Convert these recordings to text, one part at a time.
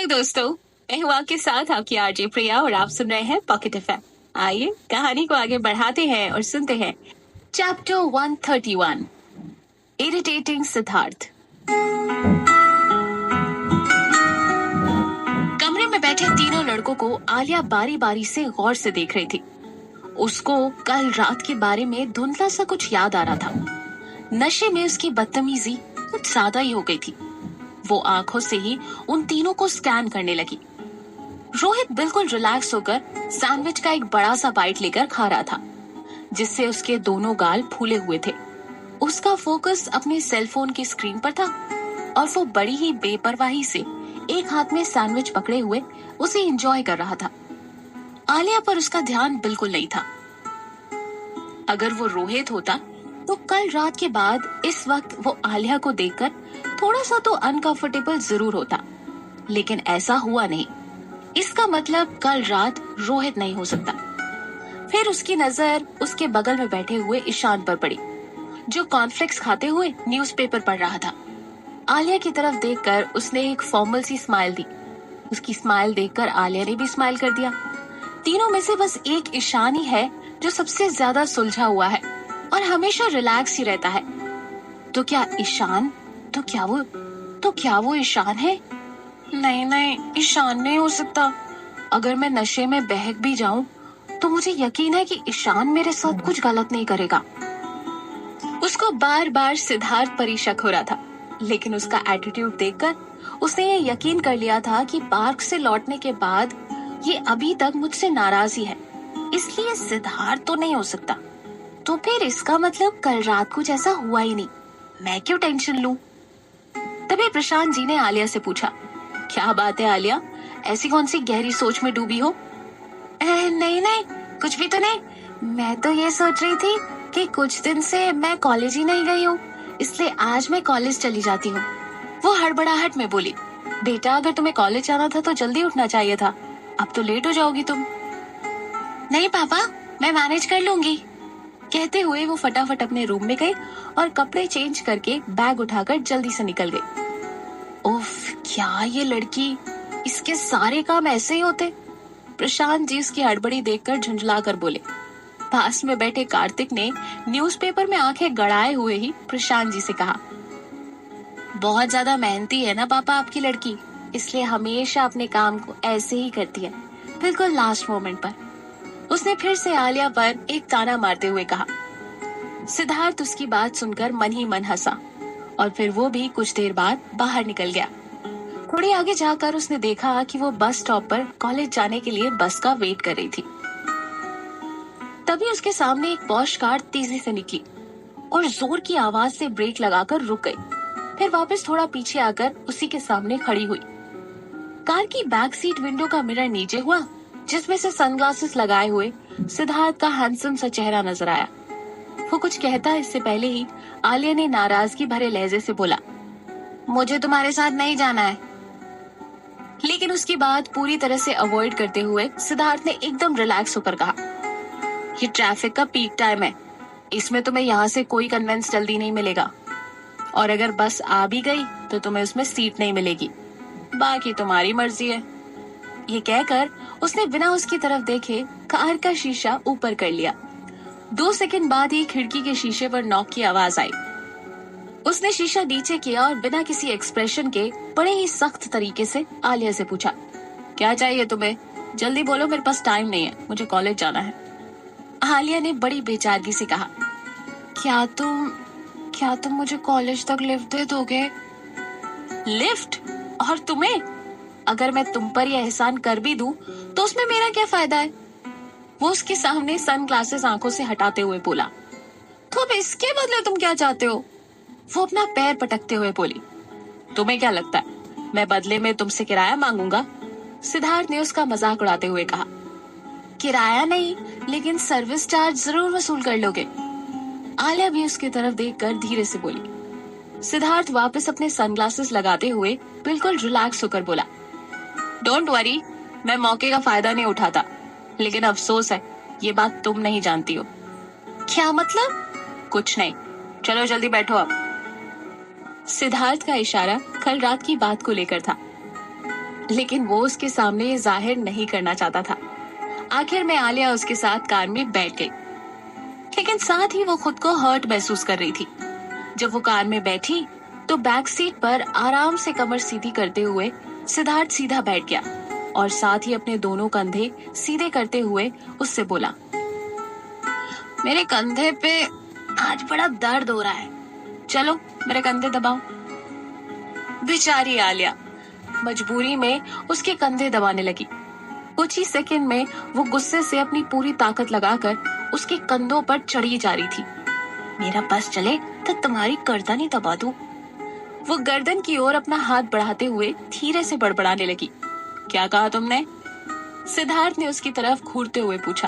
दोस्तों, मैं हूँ आपके साथ आपकी आरजे प्रिया और आप सुन रहे हैं पॉकेट एफएम। आइए कहानी को आगे बढ़ाते हैं और सुनते हैं चैप्टर 131, इरिटेटिंग सिद्धार्थ। कमरे में बैठे तीनों लड़कों को आलिया बारी बारी से गौर से देख रही थी। उसको कल रात के बारे में धुंधला सा कुछ याद आ रहा था। नशे में उसकी बदतमीजी कुछ ज्यादा ही हो गई थी। वो आंखों से ही उन तीनों को स्कैन करने लगी। रोहित बिल्कुल रिलैक्स होकर सैंडविच का एक बड़ा सा बाइट लेकर खा रहा था, जिससे उसके दोनों गाल फूले हुए थे। उसका फोकस अपने सेलफोन की स्क्रीन पर था और वो बड़ी ही बेपरवाही से एक हाथ में सैंडविच पकड़े हुए उसे एंजॉय कर रहा था। आलिया पर उसका ध्यान बिल्कुल नहीं था। अगर वो रोहित होता तो कल रात के बाद इस वक्त वो आलिया को देखकर थोड़ा सा तो अनकंफर्टेबल जरूर होता, लेकिन ऐसा हुआ नहीं। इसका मतलब कल रात रोहित नहीं हो सकता। फिर उसकी नजर उसके बगल में बैठे हुए ईशान पर पड़ी, जो कॉर्नफ्लेक्स खाते हुए न्यूज़पेपर पढ़ रहा था। आलिया की तरफ देखकर उसने एक फॉर्मल सी स्माइल दी। उसकी स्माइल देखकर आलिया ने भी स्माइल कर दिया। तीनों में से बस एक ईशान ही है जो सबसे ज्यादा सुलझा हुआ है और हमेशा रिलैक्स ही रहता है। तो क्या ईशान तो क्या वो ईशान है? नहीं, ईशान नहीं हो सकता। अगर मैं नशे में बहक भी जाऊं तो मुझे यकीन है कि ईशान मेरे साथ कुछ गलत नहीं करेगा। उसको बार बार सिद्धार्थ पर ही शक हो रहा था, लेकिन उसका एटीट्यूड देखकर उसने ये यकीन कर लिया था कि पार्क से लौटने के बाद ये अभी तक मुझसे नाराज ही है, इसलिए सिद्धार्थ तो नहीं हो सकता। तो फिर इसका मतलब कल रात कुछ ऐसा हुआ ही नहीं। मैं क्यों टेंशन लूं? तभी प्रशांत जी ने आलिया से पूछा, क्या बात है आलिया, ऐसी कौन सी गहरी सोच में डूबी हो? नहीं, कुछ भी तो नहीं। मैं तो ये सोच रही थी कि कुछ दिन से मैं कॉलेज ही नहीं गई हूँ, इसलिए आज मैं कॉलेज चली जाती हूँ। वो हड़बड़ाहट में बोली, बेटा अगर तुम्हें कॉलेज जाना था तो जल्दी उठना चाहिए था, अब तो लेट हो जाओगी तुम। नहीं पापा, मैं मैनेज कर लूंगी। कहते हुए वो फटाफट अपने रूम में गई और कपड़े चेंज करके बैग उठाकर जल्दी से निकल गई। उफ, क्या ये लड़की, इसके सारे काम ऐसे ही होते। प्रशांत जी उसकी हड़बड़ी देखकर झुंझला कर बोले। पास में बैठे कार्तिक ने न्यूज़पेपर में आंखें गड़ाए हुए ही प्रशांत जी से कहा, बहुत ज्यादा मेहनती है ना पापा आपकी लड़की, इसलिए हमेशा अपने काम को ऐसे ही करती है, बिल्कुल लास्ट मोमेंट पर। उसने फिर से आलिया पर एक ताना मारते हुए कहा। सिद्धार्थ उसकी बात सुनकर मन ही मन हंसा और फिर वो भी कुछ देर बाद बाहर निकल गया। थोड़ी आगे जाकर उसने देखा कि वो बस स्टॉप पर कॉलेज जाने के लिए बस का वेट कर रही थी। तभी उसके सामने एक पॉश कार तेजी से निकली और जोर की आवाज से ब्रेक लगाकर रुक गई। फिर वापस थोड़ा पीछे आकर उसी के सामने खड़ी हुई। कार की बैक सीट विंडो का मिरर नीचे हुआ, जिसमें से सनग्लासेस लगाए हुए सिद्धार्थ का हैंडसम सा चेहरा नजर आया। वो कुछ कहता इससे पहले ही आलिया ने नाराजगी भरे लहजे से बोला, मुझे तुम्हारे साथ नहीं जाना है। लेकिन उसकी बात पूरी तरह से अवॉइड करते हुए सिद्धार्थ ने एकदम रिलैक्स होकर कहा, ये ट्रैफिक का पीक टाइम है, इसमें तुम्हें यहाँ से कोई कन्वेंस जल्दी नहीं मिलेगा, और अगर बस आ भी गई तो तुम्हें उसमें सीट नहीं मिलेगी, बाकी तुम्हारी मर्जी है। ये कहकर उसने बिना उसकी तरफ देखे कार का शीशा ऊपर कर लिया। 2 सेकंड बाद ही खिड़की के शीशे पर नॉक की आवाज आई। उसने शीशा नीचे किया और बिना किसी एक्सप्रेशन के बड़े ही सख्त तरीके से आलिया से पूछा, क्या चाहिए तुम्हें? जल्दी बोलो, मेरे पास टाइम नहीं है, मुझे कॉलेज जाना है। आलिया ने बड़ी बेचारगी से कहा, क्या तुम मुझे कॉलेज तक लिफ्ट दे दोगे? लिफ्ट? और तुम्हें? अगर मैं तुम पर यह एहसान कर भी दूं तो उसमें मेरा क्या फायदा है? वो उसके सामने सनग्लासेस आंखों से हटाते हुए बोला। तो अब इसके बदले तुम क्या चाहते हो? वो अपना पैर पटकते हुए बोली। तुम्हें क्या लगता है मैं बदले में तुमसे किराया मांगूंगा? सिद्धार्थ ने उसका मजाक उड़ाते हुए कहा। किराया नहीं, लेकिन सर्विस चार्ज जरूर वसूल कर लोगे। आलिया भी उसकी तरफ देखकर धीरे से बोली। सिद्धार्थ वापस अपने सनग्लासेस लगाते हुए बिल्कुल रिलैक्स होकर बोला, डोंट वरी, मैं मौके का फायदा नहीं उठाता, लेकिन अफसोस है ये बात तुम नहीं जानती हो। क्या मतलब? कुछ नहीं, चलो जल्दी बैठो अब। सिद्धार्थ का इशारा कल रात की बात को लेकर था। लेकिन वो उसके सामने ये जाहिर नहीं करना चाहता था। आखिर में आलिया उसके साथ कार में बैठ गई, लेकिन साथ ही वो खुद को हर्ट महसूस कर रही थी। जब वो कार में बैठी तो बैक सीट पर आराम से कमर सीधी करते हुए सिद्धार्थ सीधा बैठ गया और साथ ही अपने दोनों कंधे सीधे करते हुए उससे बोला, मेरे कंधे पे आज बड़ा दर्द हो रहा है, चलो मेरे कंधे दबाओ। बेचारी आलिया मजबूरी में उसके कंधे दबाने लगी। कुछ ही सेकंड में वो गुस्से से अपनी पूरी ताकत लगाकर उसके कंधों पर चढ़ी जा रही थी। मेरा बस चले तो तुम्हारी गर्दन ही दबा दूं। वो गर्दन की ओर अपना हाथ बढ़ाते हुए धीरे से बड़बड़ाने लगी। क्या कहा तुमने? सिद्धार्थ ने उसकी तरफ घूरते हुए पूछा।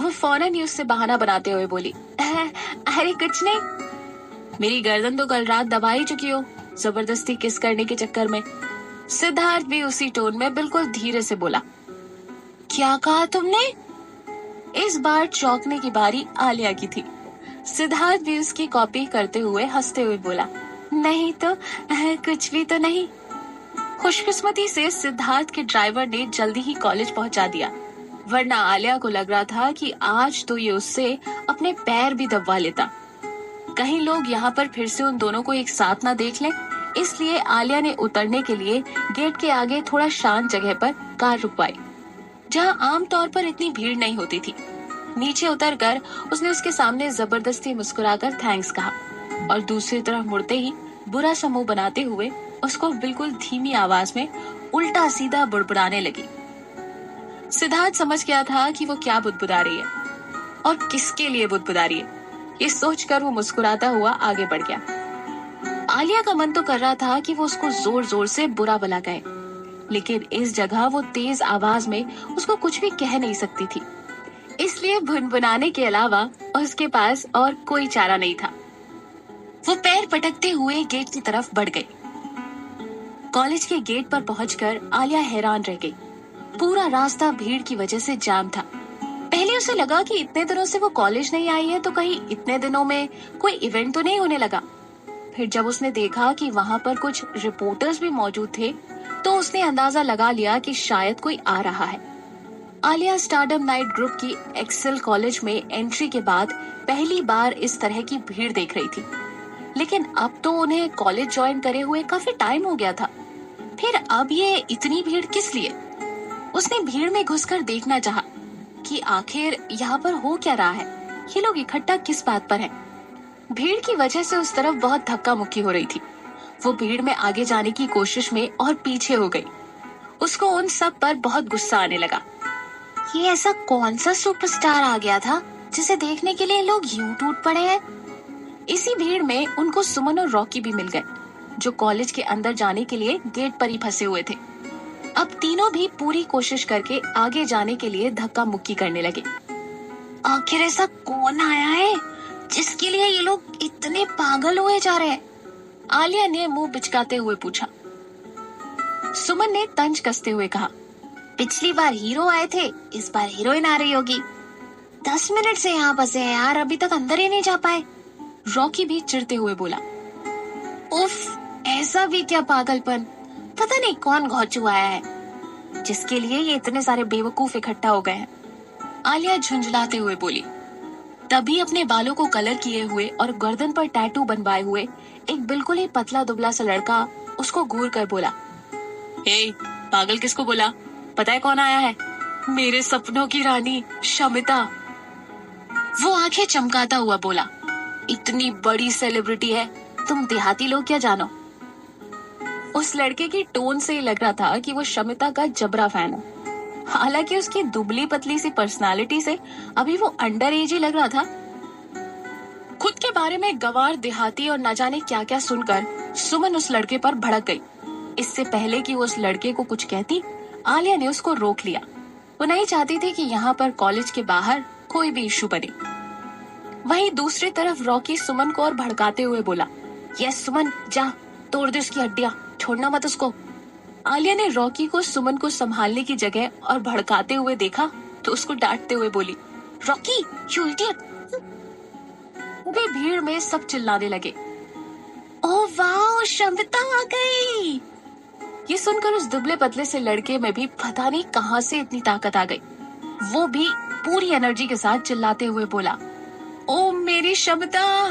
वो फौरन ही उससे बहाना बनाते हुए बोली, अरे कुछ नहीं, मेरी गर्दन तो कल रात दबा ही चुकी हो जबरदस्ती किस करने के चक्कर में। सिद्धार्थ भी उसी टोन में बिल्कुल धीरे से बोला। क्या कहा तुमने? इस बार चौंकने की बारी आलिया की थी। सिद्धार्थ भी उसकी कॉपी करते हुए हंसते हुए बोला, नहीं तो कुछ भी तो नहीं। खुशकिस्मती से सिद्धार्थ के ड्राइवर ने जल्दी ही कॉलेज पहुंचा दिया, वरना आलिया को लग रहा था कि आज तो ये उससे अपने पैर भी दबवा लेता। कहीं लोग यहाँ पर फिर से उन दोनों को एक साथ ना देख लें, इसलिए आलिया ने उतरने के लिए गेट के आगे थोड़ा शांत जगह पर कार रुकवाई, जहाँ आमतौर पर इतनी भीड़ नहीं होती थी। नीचे उतरकर उसने उसके सामने जबरदस्ती मुस्कुराकर थैंक्स कहा और दूसरी तरफ मुड़ते ही बुरा सा मुंह बनाते हुए उसको बिल्कुल धीमी आवाज में उल्टा सीधा बुड़बुड़ाने लगी। सिद्धार्थ समझ गया था कि वो क्या बुदबुदा रही है और किसके लिए बुदबुदा रही है। ये सोचकर वो मुस्कुराता हुआ आगे बढ़ गया। आलिया का मन तो कर रहा था कि वो उसको जोर जोर से बुरा भला कहे, लेकिन इस जगह वो तेज आवाज में उसको कुछ भी कह नहीं सकती थी, इसलिए भुनभुनाने के अलावा उसके पास और कोई चारा नहीं था। वो पैर पटकते हुए गेट की तरफ बढ़ गई। कॉलेज के गेट पर पहुंचकर आलिया हैरान रह गई। पूरा रास्ता भीड़ की वजह से जाम था। पहले उसे लगा कि इतने दिनों से वो कॉलेज नहीं आई है तो कहीं इतने दिनों में कोई इवेंट तो नहीं होने लगा। फिर जब उसने देखा कि वहाँ पर कुछ रिपोर्टर्स भी मौजूद थे तो उसने अंदाजा लगा लिया कि शायद कोई आ रहा है। आलिया स्टारडम नाइट ग्रुप की एक्सेल कॉलेज में एंट्री के बाद पहली बार इस तरह की भीड़ देख रही थी, लेकिन अब तो उन्हें कॉलेज ज्वाइन करे हुए काफी टाइम हो गया था। फिर अब ये इतनी भीड़ किस लिए? उसने भीड़ में घुसकर देखना चाहा कि आखिर यहाँ पर हो क्या रहा है, ये लोग इकट्ठा किस बात पर हैं। भीड़ की वजह से उस तरफ बहुत धक्का मुक्की हो रही थी। वो भीड़ में आगे जाने की कोशिश में और पीछे हो गई। उसको उन सब पर बहुत गुस्सा आने लगा। ये ऐसा कौन सा सुपरस्टार आ गया था जिसे देखने के लिए लोग यूं टूट पड़े हैं? इसी भीड़ में उनको सुमन और रॉकी भी मिल गए, जो कॉलेज के अंदर जाने के लिए गेट पर ही फंसे हुए थे। अब तीनों भी पूरी कोशिश करके आगे जाने के लिए धक्का मुक्की करने लगे। आखिर ऐसा कौन आया है जिसके लिए ये लोग इतने पागल हुए जा रहे हैं? आलिया ने मुंह बिचकाते हुए पूछा। सुमन ने तंज कसते हुए कहा, पिछली बार हीरो आए थे, इस बार हीरोइन आ रही होगी। 10 मिनट से यहाँ फंसे हैं यार, अभी तक अंदर ही नहीं जा पाए। रॉकी भी चिढ़ते हुए बोला। उफ, ऐसा भी क्या पागलपन, पता नहीं कौन घोंचू आया है जिसके लिए ये इतने सारे बेवकूफ इकट्ठा हो गए हैं। आलिया झुंझलाते हुए बोली। तभी अपने बालों को कलर किए हुए और गर्दन पर टैटू बनवाए हुए एक बिल्कुल ही पतला दुबला सा लड़का उसको घूर कर बोला, हे, पागल किसको बोला? पता है कौन आया है? मेरे सपनों की रानी शमिता। वो आंखें चमकाता हुआ बोला, इतनी बड़ी सेलिब्रिटी है, तुम देहाती लोग क्या जानो। उस लड़के की टोन से लग रहा था कि वो शमिता का जबरा फैन है। हालांकि उसकी दुबली पतली सी पर्सनालिटी से अभी वो अंडर एज ही लग रहा था। खुद के बारे में गवार देहाती और न जाने क्या क्या सुनकर सुमन उस लड़के पर भड़क गई। इससे पहले कि वो उस लड़के को कुछ कहती, आलिया ने उसको रोक लिया। वो नहीं चाहती थी कि यहाँ पर कॉलेज के बाहर कोई भी इशू बने। वहीं दूसरी तरफ रॉकी सुमन को और भड़काते हुए बोला, यस सुमन, जा तोड़ दे उसकी हड्डियां, छोड़ना मत उसको। आलिया ने रॉकी को सुमन को संभालने की जगह और भड़काते हुए देखा तो उसको डांटते हुए बोली, रॉकी यू इडियट। पूरी भीड़ में सब चिल्लाने लगे, ओह वाह, शमिता आ गई। ये सुनकर उस दुबले पतले से लड़के में भी पता नहीं कहां से इतनी ताकत आ गई। वो भी पूरी एनर्जी के साथ चिल्लाते हुए बोला, ओ मेरी क्षमता,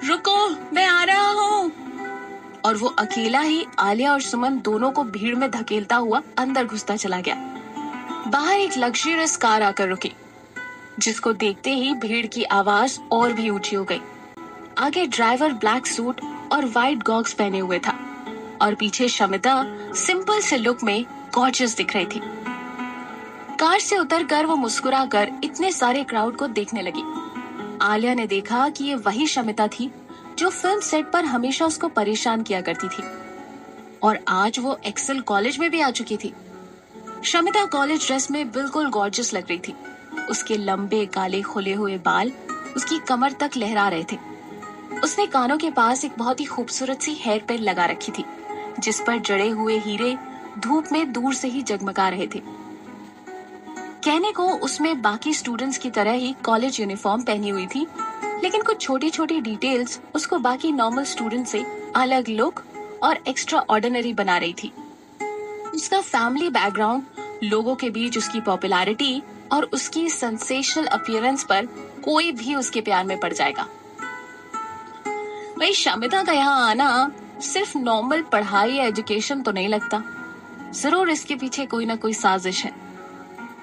रुको, मैं आ रहा हूँ। और वो अकेला ही आलिया और सुमन दोनों को भीड़ में धकेलता हुआ अंदर घुसता चला गया। बाहर एक लग्जरियस कार आकर रुकी, जिसको देखते ही भीड़ की आवाज और भी ऊंची हो गई। आगे ड्राइवर ब्लैक सूट और वाइट गॉग्स पहने हुए था और पीछे शमिता सिंपल से लुक में गॉर्जियस दिख रही थी। कार से उतरकर वो मुस्कुराकर इतने सारे क्राउड को देखने लगी। आलिया ने देखा कि ये वही शमिता थी जो फिल्म सेट पर हमेशा उसको परेशान किया करती थी, और आज वो एक्सेल कॉलेज में भी आ चुकी थी। शमिता कॉलेज ड्रेस में बिल्कुल गॉर्जियस लग रही थी। उसके लंबे काले खुले हुए बाल उसकी कमर तक लहरा रहे थे। उसने कानों के पास एक बहुत ही खूबसूरत सी हेयर पिन लगा रखी थी, जिस पर जड़े हुए हीरे धूप में दूर से ही जगमगा रहे थे। कहने को उसमें बाकी स्टूडेंट्स की तरह ही कॉलेज यूनिफॉर्म पहनी हुई थी, लेकिन कुछ छोटी छोटी डिटेल्स उसको बाकी नॉर्मल स्टूडेंट से अलग लुक और एक्स्ट्रा ऑर्डिनरी बना रही थी। उसका फैमिली बैकग्राउंड, लोगों के बीच उसकी पॉपुलैरिटी और उसकी सेंसेशनल अपीयरेंस पर कोई भी उसके प्यार में पड़ जाएगा। भाई शमिता का यहाँ आना सिर्फ नॉर्मल पढ़ाई या एजुकेशन तो नहीं लगता, जरूर इसके पीछे कोई ना कोई साजिश है,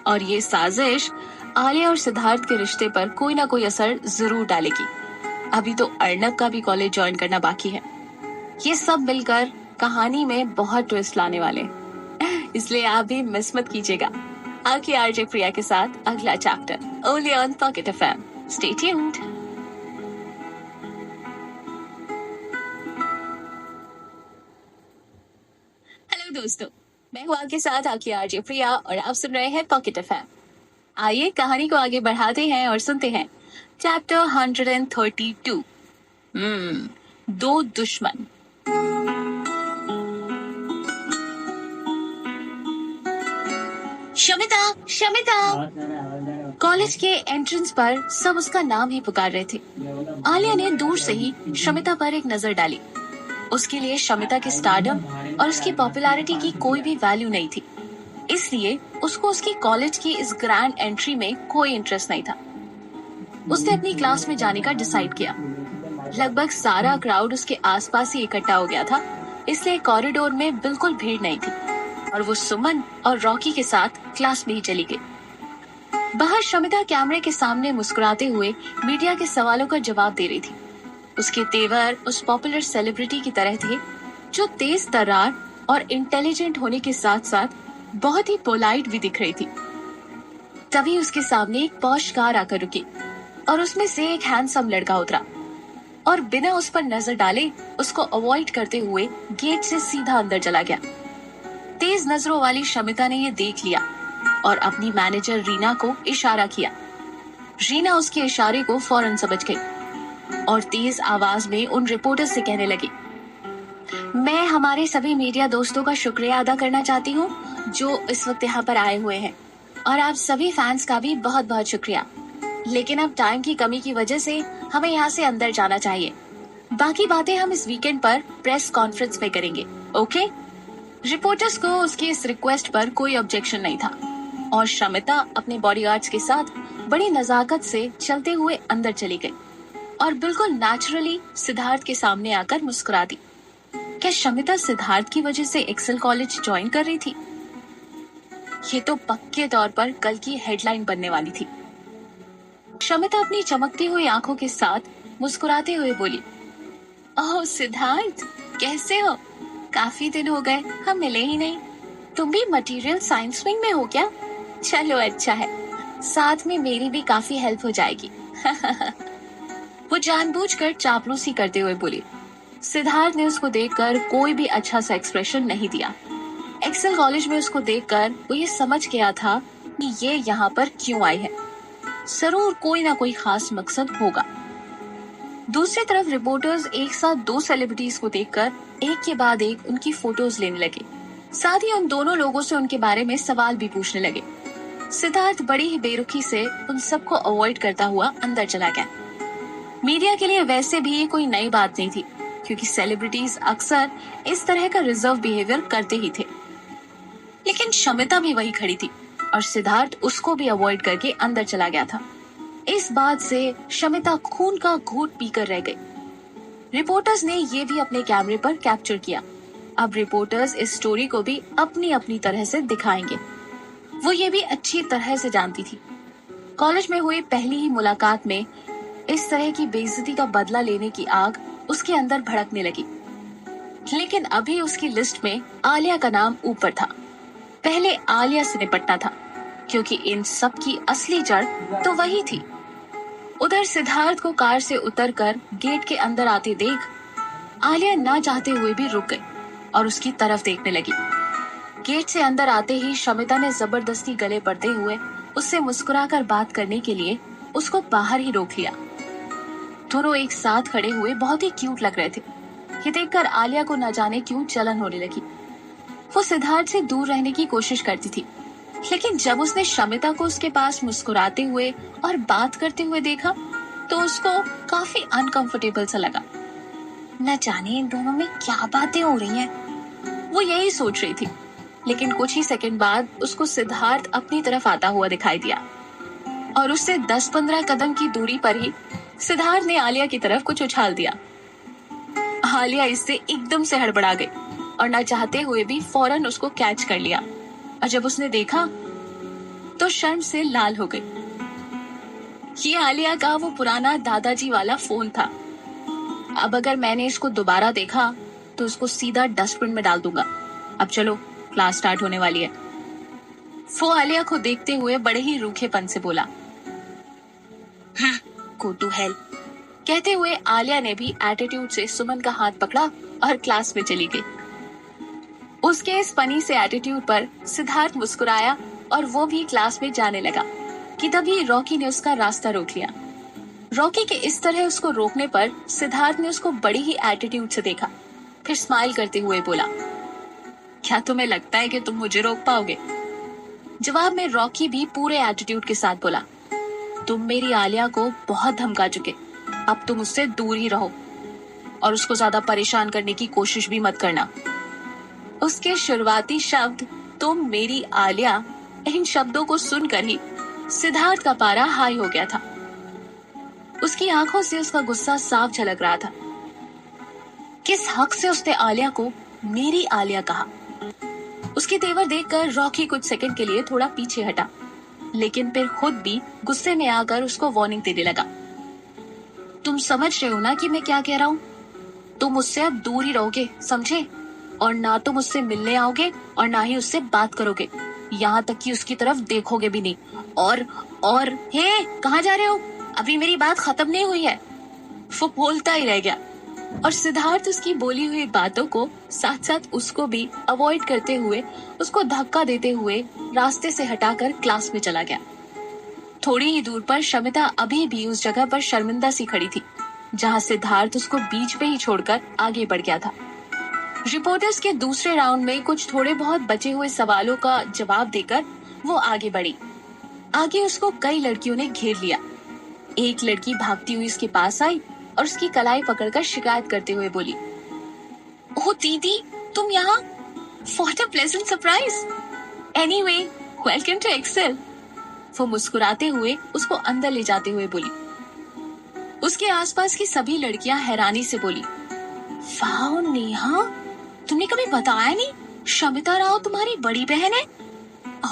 और ये साजिश आलिया और सिद्धार्थ के रिश्ते पर कोई ना कोई असर जरूर डालेगी। अभी तो अर्नब का भी कॉलेज ज्वाइन करना बाकी है। ये सब मिलकर कहानी में बहुत ट्विस्ट लाने वाले, इसलिए आप भी मिस मत कीजिएगा। आपकी आरजे प्रिया के साथ अगला chapter only on pocket FM. Stay tuned. Hello दोस्तों, मैं हूँ आपके साथ आपकी आरजे प्रिया और आप सुन रहे हैं पॉकेट एफएम। आइए कहानी को आगे बढ़ाते हैं और सुनते हैं चैप्टर 132। दो दुश्मन। शमिता, शमिता। कॉलेज के एंट्रेंस पर सब उसका नाम ही पुकार रहे थे। आलिया ने दूर से ही शमिता पर एक नजर डाली। उसके लिए शमिता के स्टारडम और उसकी पॉपुलैरिटी की कोई भी वैल्यू नहीं थी, इसलिए उसको उसकी कॉलेज की इस ग्रैंड एंट्री में कोई इंटरेस्ट नहीं था। उसने अपनी क्लास में जाने का डिसाइड किया। लगभग सारा क्राउड उसके आसपास ही इकट्ठा हो गया था, इसलिए कॉरिडोर में बिल्कुल भीड़ नहीं थी और वो सुमन और रॉकी के साथ क्लास में ही चली गई। बाहर शमिता कैमरे के सामने मुस्कुराते हुए मीडिया के सवालों का जवाब दे रही थी। उसके तेवर उस पॉपुलर सेलिब्रिटी की तरह थे, जो तेज तर्रार और इंटेलिजेंट होने के साथ साथ बहुत ही पोलाइट भी दिख रही थी। तभी उसके सामने एक पॉश कार आकर रुकी और उसमें से एक हैंडसम लड़का उतरा और बिना उस पर नजर डाले उसको अवॉइड करते हुए गेट से सीधा अंदर चला गया। तेज नजरों वाली शमिता ने ये देख लिया और अपनी मैनेजर रीना को इशारा किया। रीना उसके इशारे को फौरन समझ गई और तेज आवाज में उन रिपोर्टर से कहने लगी, मैं हमारे सभी मीडिया दोस्तों का शुक्रिया अदा करना चाहती हूँ जो इस वक्त यहाँ पर आए हुए हैं, और आप सभी फैंस का भी बहुत बहुत शुक्रिया। लेकिन अब टाइम की कमी की वजह से हमें यहाँ से अंदर जाना चाहिए। बाकी बातें हम इस वीकेंड पर प्रेस कॉन्फ्रेंस में करेंगे, ओके? रिपोर्टर्स को उसकी इस रिक्वेस्ट पर कोई ऑब्जेक्शन नहीं था और शमिता अपने बॉडीगार्ड्स के साथ बड़ी नजाकत से चलते हुए अंदर चली गई और बिल्कुल नेचुरली सिद्धार्थ के सामने आकर मुस्कुरा दी। क्या शमिता सिद्धार्थ की वजह से एक्सेल कॉलेज ज्वाइन कर रही थी? ये तो पक्के तौर पर कल की हेडलाइन बनने वाली थी। शमिता अपनी चमकती हुई आंखों के साथ मुस्कुराते हुए बोली, ओह सिद्धार्थ, कैसे हो? काफी दिन हो गए, हम मिले ही नहीं। तुम भी मटेरियल साइंस विंग में हो क्या? चलो अच्छा है, साथ में मेरी भी काफी हेल्प हो जाएगी। वो जानबूझकर चापलूसी करते हुए बोली। सिद्धार्थ ने उसको देखकर कोई भी अच्छा सा एक्सप्रेशन नहीं दिया। एक्सेल कॉलेज में उसको देखकर वो ये समझ गया था कि ये यहाँ पर क्यों आई है। जरूर कोई ना कोई खास मकसद होगा। दूसरी तरफ रिपोर्टर्स एक साथ दो सेलिब्रिटीज को देखकर एक के बाद एक उनकी फोटोज लेने लगे। साथ ही उन दोनों लोगों से उनके बारे में सवाल भी पूछने लगे। सिद्धार्थ बड़ी ही बेरुखी से उन सबको अवॉइड करता हुआ अंदर चला गया। मीडिया के लिए वैसे भी ये कोई नई बात नहीं थी, क्योंकि सेलिब्रिटीज अक्सर इस तरह का रिजर्व बिहेवियर करते ही थे। शमिता भी वही खड़ी थी और सिद्धार्थ उसको भी अवॉइड करके अंदर चला गया था। इस बात से शमिता खून का घूंट पीकर रह गई। रिपोर्टर्स ने ये भी अपने कैमरे पर कैप्चर किया। अब रिपोर्टर्स इस स्टोरी को भी अपनी अपनी तरह से दिखाएंगे। वो ये भी अच्छी तरह से जानती थी। कॉलेज में हुई पहली ही मुलाकात में इस तरह की बेइज्जती का बदला लेने की आग उसके अंदर भड़कने लगी। लेकिन अभी उसकी लिस्ट में आलिया का नाम ऊपर था। पहले आलिया से निपटना था, क्योंकि इन सब की असली जड़ तो वही थी। उधर सिद्धार्थ को कार से उतरकर गेट के अंदर आते देख आलिया ना चाहते हुए भी रुक गई और उसकी तरफ देखने लगी। गेट से अंदर आते ही शमिता ने जबरदस्ती गले पड़ते हुए उससे मुस्कुराकर बात करने के लिए उसको बाहर ही रोक लिया। दोनों एक साथ खड़े हुए बहुत ही क्यूट लग रहे थे। ये देखकर आलिया को न जाने क्यों जलन होने लगी। वो सिद्धार्थ से दूर रहने की कोशिश करती थी, लेकिन जब उसने शमिता को उसके पास मुस्कुराते हुए और बात करते हुए देखा तो उसको काफी अनकंफर्टेबल सा लगा। न जाने इन दोनों में क्या बातें हो रही हैं। वो यही सोच रही थी, लेकिन कुछ ही सेकंड बाद उसको सिद्धार्थ अपनी तरफ आता हुआ दिखाई दिया और उससे 10-15 कदम की दूरी पर ही सिद्धार्थ ने आलिया की तरफ कुछ उछाल दिया। आलिया इससे एकदम से हड़बड़ा गई और न चाहते हुए भी फौरन उसको कैच कर लिया, और जब उसने देखा तो शर्म से लाल हो गई। ये आलिया का वो पुराना दादाजी वाला फोन था। अब अगर मैंने इसको दोबारा देखा तो उसको सीधा डस्टबिन में डाल दूंगा। अब चलो, क्लास स्टार्ट होने वाली है। वो आलिया को देखते हुए बड़े ही रूखेपन से बोला, गो टू हेल। कहते हुए आलिया ने भी एटीट्यूड से सुमन का हाथ पकड़ा और क्लास में चली गई। उसके इस फनी से एटीट्यूड पर सिद्धार्थ मुस्कुराया और वो भी क्लास में जाने लगा कि तभी रॉकी ने उसका रास्ता रोक लिया। रॉकी के इस तरह उसको रोकने पर सिद्धार्थ ने उसको बड़ी ही एटीट्यूड से देखा, फिर स्माइल करते हुए बोला, क्या तुम्हें लगता है कि तुम मुझे रोक पाओगे? जवाब में रॉकी भी पूरे एटीट्यूड के साथ बोला, तुम मेरी आलिया को बहुत धमका चुके, अब तुम उससे दूर ही रहो और उसको ज्यादा परेशान करने की कोशिश भी मत करना। उसके शुरुआती शब्द तुम मेरी आलिया, इन शब्दों को सुनकर ही सिद्धार्थ का पारा हाई हो गया था। उसकी आंखों से उसका गुस्सा साफ झलक रहा था। किस हक से उसने आलिया को मेरी आलिया कहा? उसके तेवर देखकर रॉकी कुछ सेकंड के लिए थोड़ा पीछे हटा, लेकिन फिर खुद भी गुस्से में आकर उसको वार्निंग देने लगा। तुम समझ रहे हो ना कि मैं क्या कह रहा हूँ? तुम उससे अब दूर ही रहोगे, समझे? और ना तुम उससे मिलने आओगे और ना ही उससे बात करोगे, यहाँ तक कि उसकी तरफ देखोगे भी नहीं। और हे, कहाँ जा रहे हो? अभी मेरी बात खत्म नहीं हुई है। वो बोलता ही रह गया और सिद्धार्थ उसकी बोली हुई बातों को साथ साथ उसको भी अवॉइड करते हुए उसको धक्का देते हुए रास्ते से हटाकर क्लास में चला गया। थोड़ी ही दूर पर शमिता अभी भी उस जगह पर शर्मिंदा सी खड़ी थी जहाँ सिद्धार्थ उसको बीच में ही छोड़कर आगे बढ़ गया था। रिपोर्टर्स के दूसरे राउंड में कुछ थोड़े बहुत बचे हुए सवालों का जवाब देकर वो आगे बढ़ी। आगे उसको कई लड़कियों ने घेर लिया। एक लड़की भागती हुई उसके पास आई और उसकी कलाई पकड़कर शिकायत करते हुए बोली, ओह दीदी, तुम यहाँ? What a pleasant surprise. Anyway, welcome to Excel. वो मुस्कुराते हुए उसको अंदर ले जाते हुए बोली। उसके आसपास की सभी लड़कियां हैरानी से बोली, वाह नेहा, तुमने कभी बताया नहीं शमिता राव तुम्हारी बड़ी बहन है?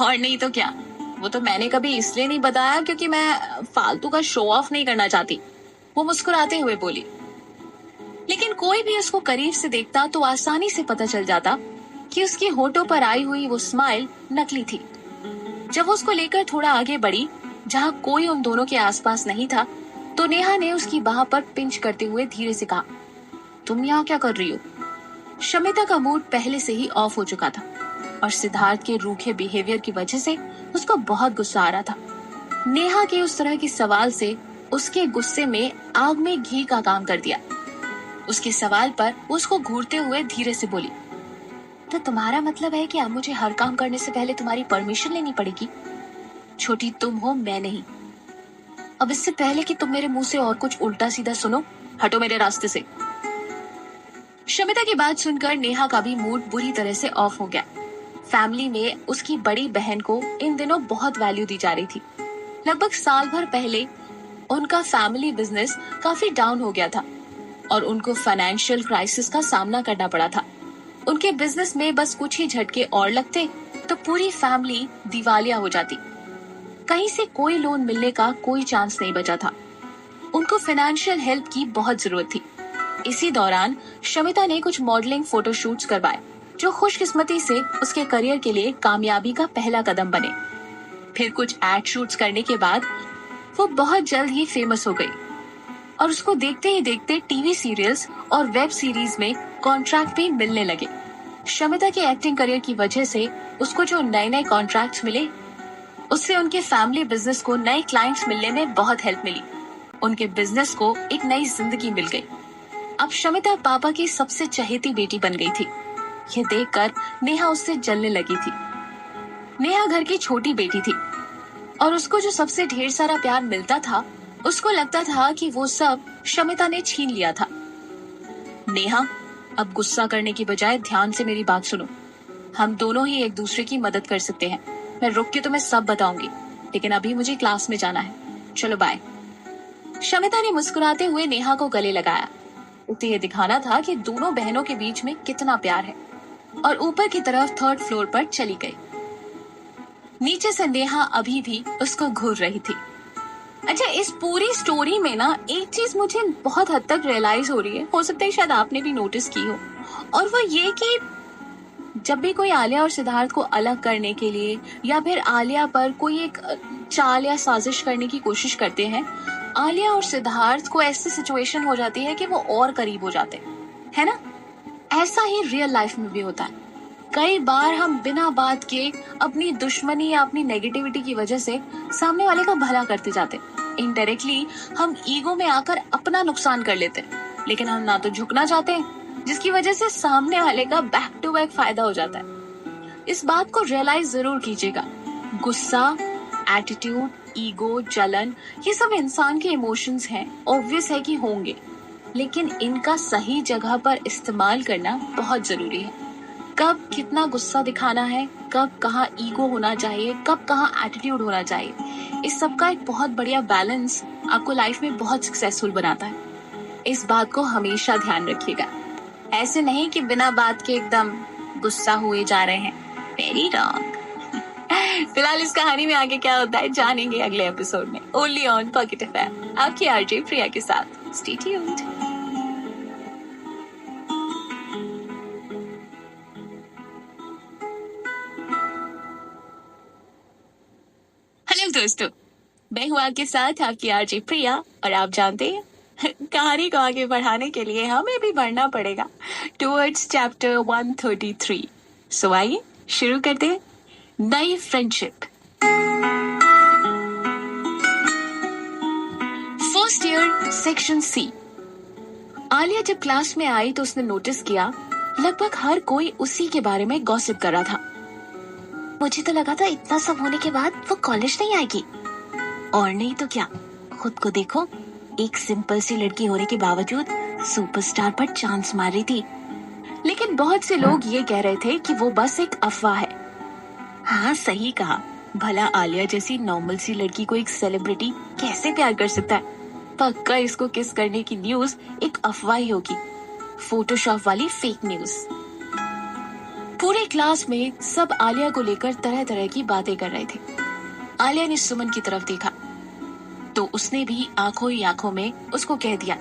और नहीं तो क्या, वो तो मैंने कभी इसलिए नहीं बताया क्योंकि मैं फालतू का शो ऑफ नहीं करना चाहती, वो मुस्कुराते हुए बोली। लेकिन कोई भी उसको करीब से देखता तो आसानी से पता चल जाता कि उसके होठों पर आई हुई वो स्माइल नकली थी। जब वो उसको लेकर थोड़ा आगे बढ़ी जहाँ कोई उन दोनों के आसपास नहीं था, तो नेहा ने उसकी बाह पर पिंच करते हुए धीरे से कहा, तुम यहाँ क्या कर रही हो? शमिता का मूड पहले से ही ऑफ हो चुका था और सिद्धार्थ के रूखे बिहेवियर की वजह से उसको बहुत गुस्सा आ रहा था। नेहा के उस तरह के सवाल से उसके गुस्से में आग में घी का काम कर दिया। उसके सवाल पर उसको घूरते हुए धीरे से बोली, तो तुम्हारा मतलब है कि अब मुझे हर काम करने से पहले तुम्हारी परमिशन लेनी पड़ेगी? छोटी तुम हो, मैं नहीं। अब इससे पहले कि तुम मेरे मुंह से और कुछ उल्टा सीधा सुनो, हटो मेरे रास्ते से। शमिता की बात सुनकर नेहा का भी मूड बुरी तरह से ऑफ हो गया। फैमिली में उसकी बड़ी बहन को इन दिनों बहुत वैल्यू दी जा रही थी। लगभग साल भर पहले उनका फैमिली बिजनेस काफी डाउन हो गया था और उनको फाइनेंशियल क्राइसिस का सामना करना पड़ा था। उनके बिजनेस में बस कुछ ही झटके और लगते तो पूरी फैमिली दिवालिया हो जाती। कहीं से कोई लोन मिलने का कोई चांस नहीं बचा था। उनको फाइनेंशियल हेल्प की बहुत जरूरत थी। इसी दौरान शमिता ने कुछ मॉडलिंग फोटोशूट्स करवाए जो खुशकिस्मती से उसके करियर के लिए कामयाबी का पहला कदम बने। फिर कुछ एड शूट्स करने के बाद वो बहुत जल्द ही फेमस हो गई और उसको देखते ही देखते टीवी सीरियल्स और वेब सीरीज में कॉन्ट्रैक्ट भी मिलने लगे। शमिता के एक्टिंग करियर की वजह से उसको जो नए नए कॉन्ट्रैक्ट्स मिले उससे उनके फैमिली बिजनेस को नए क्लाइंट्स मिलने में बहुत हेल्प मिली। उनके बिजनेस को एक नई जिंदगी मिल गई। अब शमिता पापा की सबसे चहेती बेटी बन गई थी। ये देखकर नेहा उससे जलने लगी थी। नेहा घर की छोटी बेटी थी और उसको जो सबसे ढेर सारा प्यार मिलता था उसको लगता था कि वो सब शमिता ने छीन लिया था। नेहा, अब गुस्सा करने की बजाय ध्यान से मेरी बात सुनो। हम दोनों ही एक दूसरे की मदद कर सकते हैं। मैं रुक के तुम्हें सब बताऊंगी, लेकिन अभी मुझे क्लास में जाना है। चलो बाय। शमिता ने मुस्कुराते हुए नेहा को गले लगाया। उसे ये दिखाना था कि दोनों बहनों के बीच में कितना प्यार है और ऊपर की तरफ 3rd फ्लोर पर चली गई। नीचे से नेहा अभी भी उसको घूर रही थी। अच्छा, इस पूरी स्टोरी में ना एक चीज मुझे बहुत हद तक रियलाइज हो रही है, हो सकता है शायद आपने भी नोटिस की हो, और वो ये कि जब भी कोई आलिया और सिद्धार्थ को अलग करने के लिए या फिर आलिया पर कोई एक चाल या साजिश करने की कोशिश करते हैं, आलिया और सिद्धार्थ को ऐसी सिचुएशन हो जाती है कि वो और करीब हो जाते हैं, है ना? ऐसा ही रियल लाइफ में भी होता है। कई बार हम बिना बात के अपनी दुश्मनी या अपनी नेगेटिविटी की वजह से सामने वाले का भला करते जाते। इनडायरेक्टली हम ईगो में आकर अपना नुकसान कर लेते, लेकिन हम ना तो झुकना चाहते, जिसकी वजह से सामने वाले का बैक टू बैक फायदा हो जाता है। इस बात को रियलाइज जरूर कीजिएगा। गुस्सा, एटीट्यूड, ईगो, जलन, ये सब इंसान के इमोशंस हैं, ऑब्वियस है कि होंगे, लेकिन इनका सही जगह पर इस्तेमाल करना बहुत जरूरी है। कब कितना गुस्सा दिखाना है, कब कहाँ ईगो होना चाहिए, कब कहाँ एटीट्यूड होना चाहिए, इस सब का एक बहुत बढ़िया बैलेंस आपको लाइफ में बहुत सक्सेसफुल बनाता है। इस बात को हमेशा ध्यान रखिएगा। ऐसे नहीं कि बिना बात के एकदम गुस्सा हुए जा रहे हैं। Very wrong. फिलहाल इस कहानी में आगे क्या होता है जानेंगे अगले एपिसोड में, ओनली ऑन पॉकेट एफएम, आपकी आरजे प्रिया के साथ। Stay tuned. हेलो दोस्तों, मैं हूँ आपके साथ आपकी आरजे प्रिया, और आप जानते हैं कहानी को आगे बढ़ाने के लिए हमें भी बढ़ना पड़ेगा टुवर्ड्स चैप्टर 133। सो आइए शुरू करते हैं। नई friendship. First year, section C. Alia जब क्लास में आई तो उसने नोटिस किया लगभग हर कोई उसी के बारे में गॉसिप कर रहा था। मुझे तो लगा था इतना सब होने के बाद वो कॉलेज नहीं आएगी, और नहीं तो क्या, खुद को देखो, एक सिंपल सी लड़की होने के बावजूद सुपरस्टार पर चांस मार रही थी। लेकिन बहुत से लोग ये कह रहे थे कि वो बस एक अफवाह है। हाँ, सही कहा। भला आलिया जैसी नॉर्मल सी लड़की को एक सेलिब्रिटी कैसे प्यार कर सकता है? पक्का इसको किस करने की न्यूज एक अफवाह ही होगी, फोटोशॉप वाली फेक न्यूज। पूरे क्लास में सब आलिया को लेकर तरह तरह की बातें कर रहे थे। आलिया ने सुमन की तरफ देखा तो उसने भी आंखों ही आंखों में उसको कह दिया,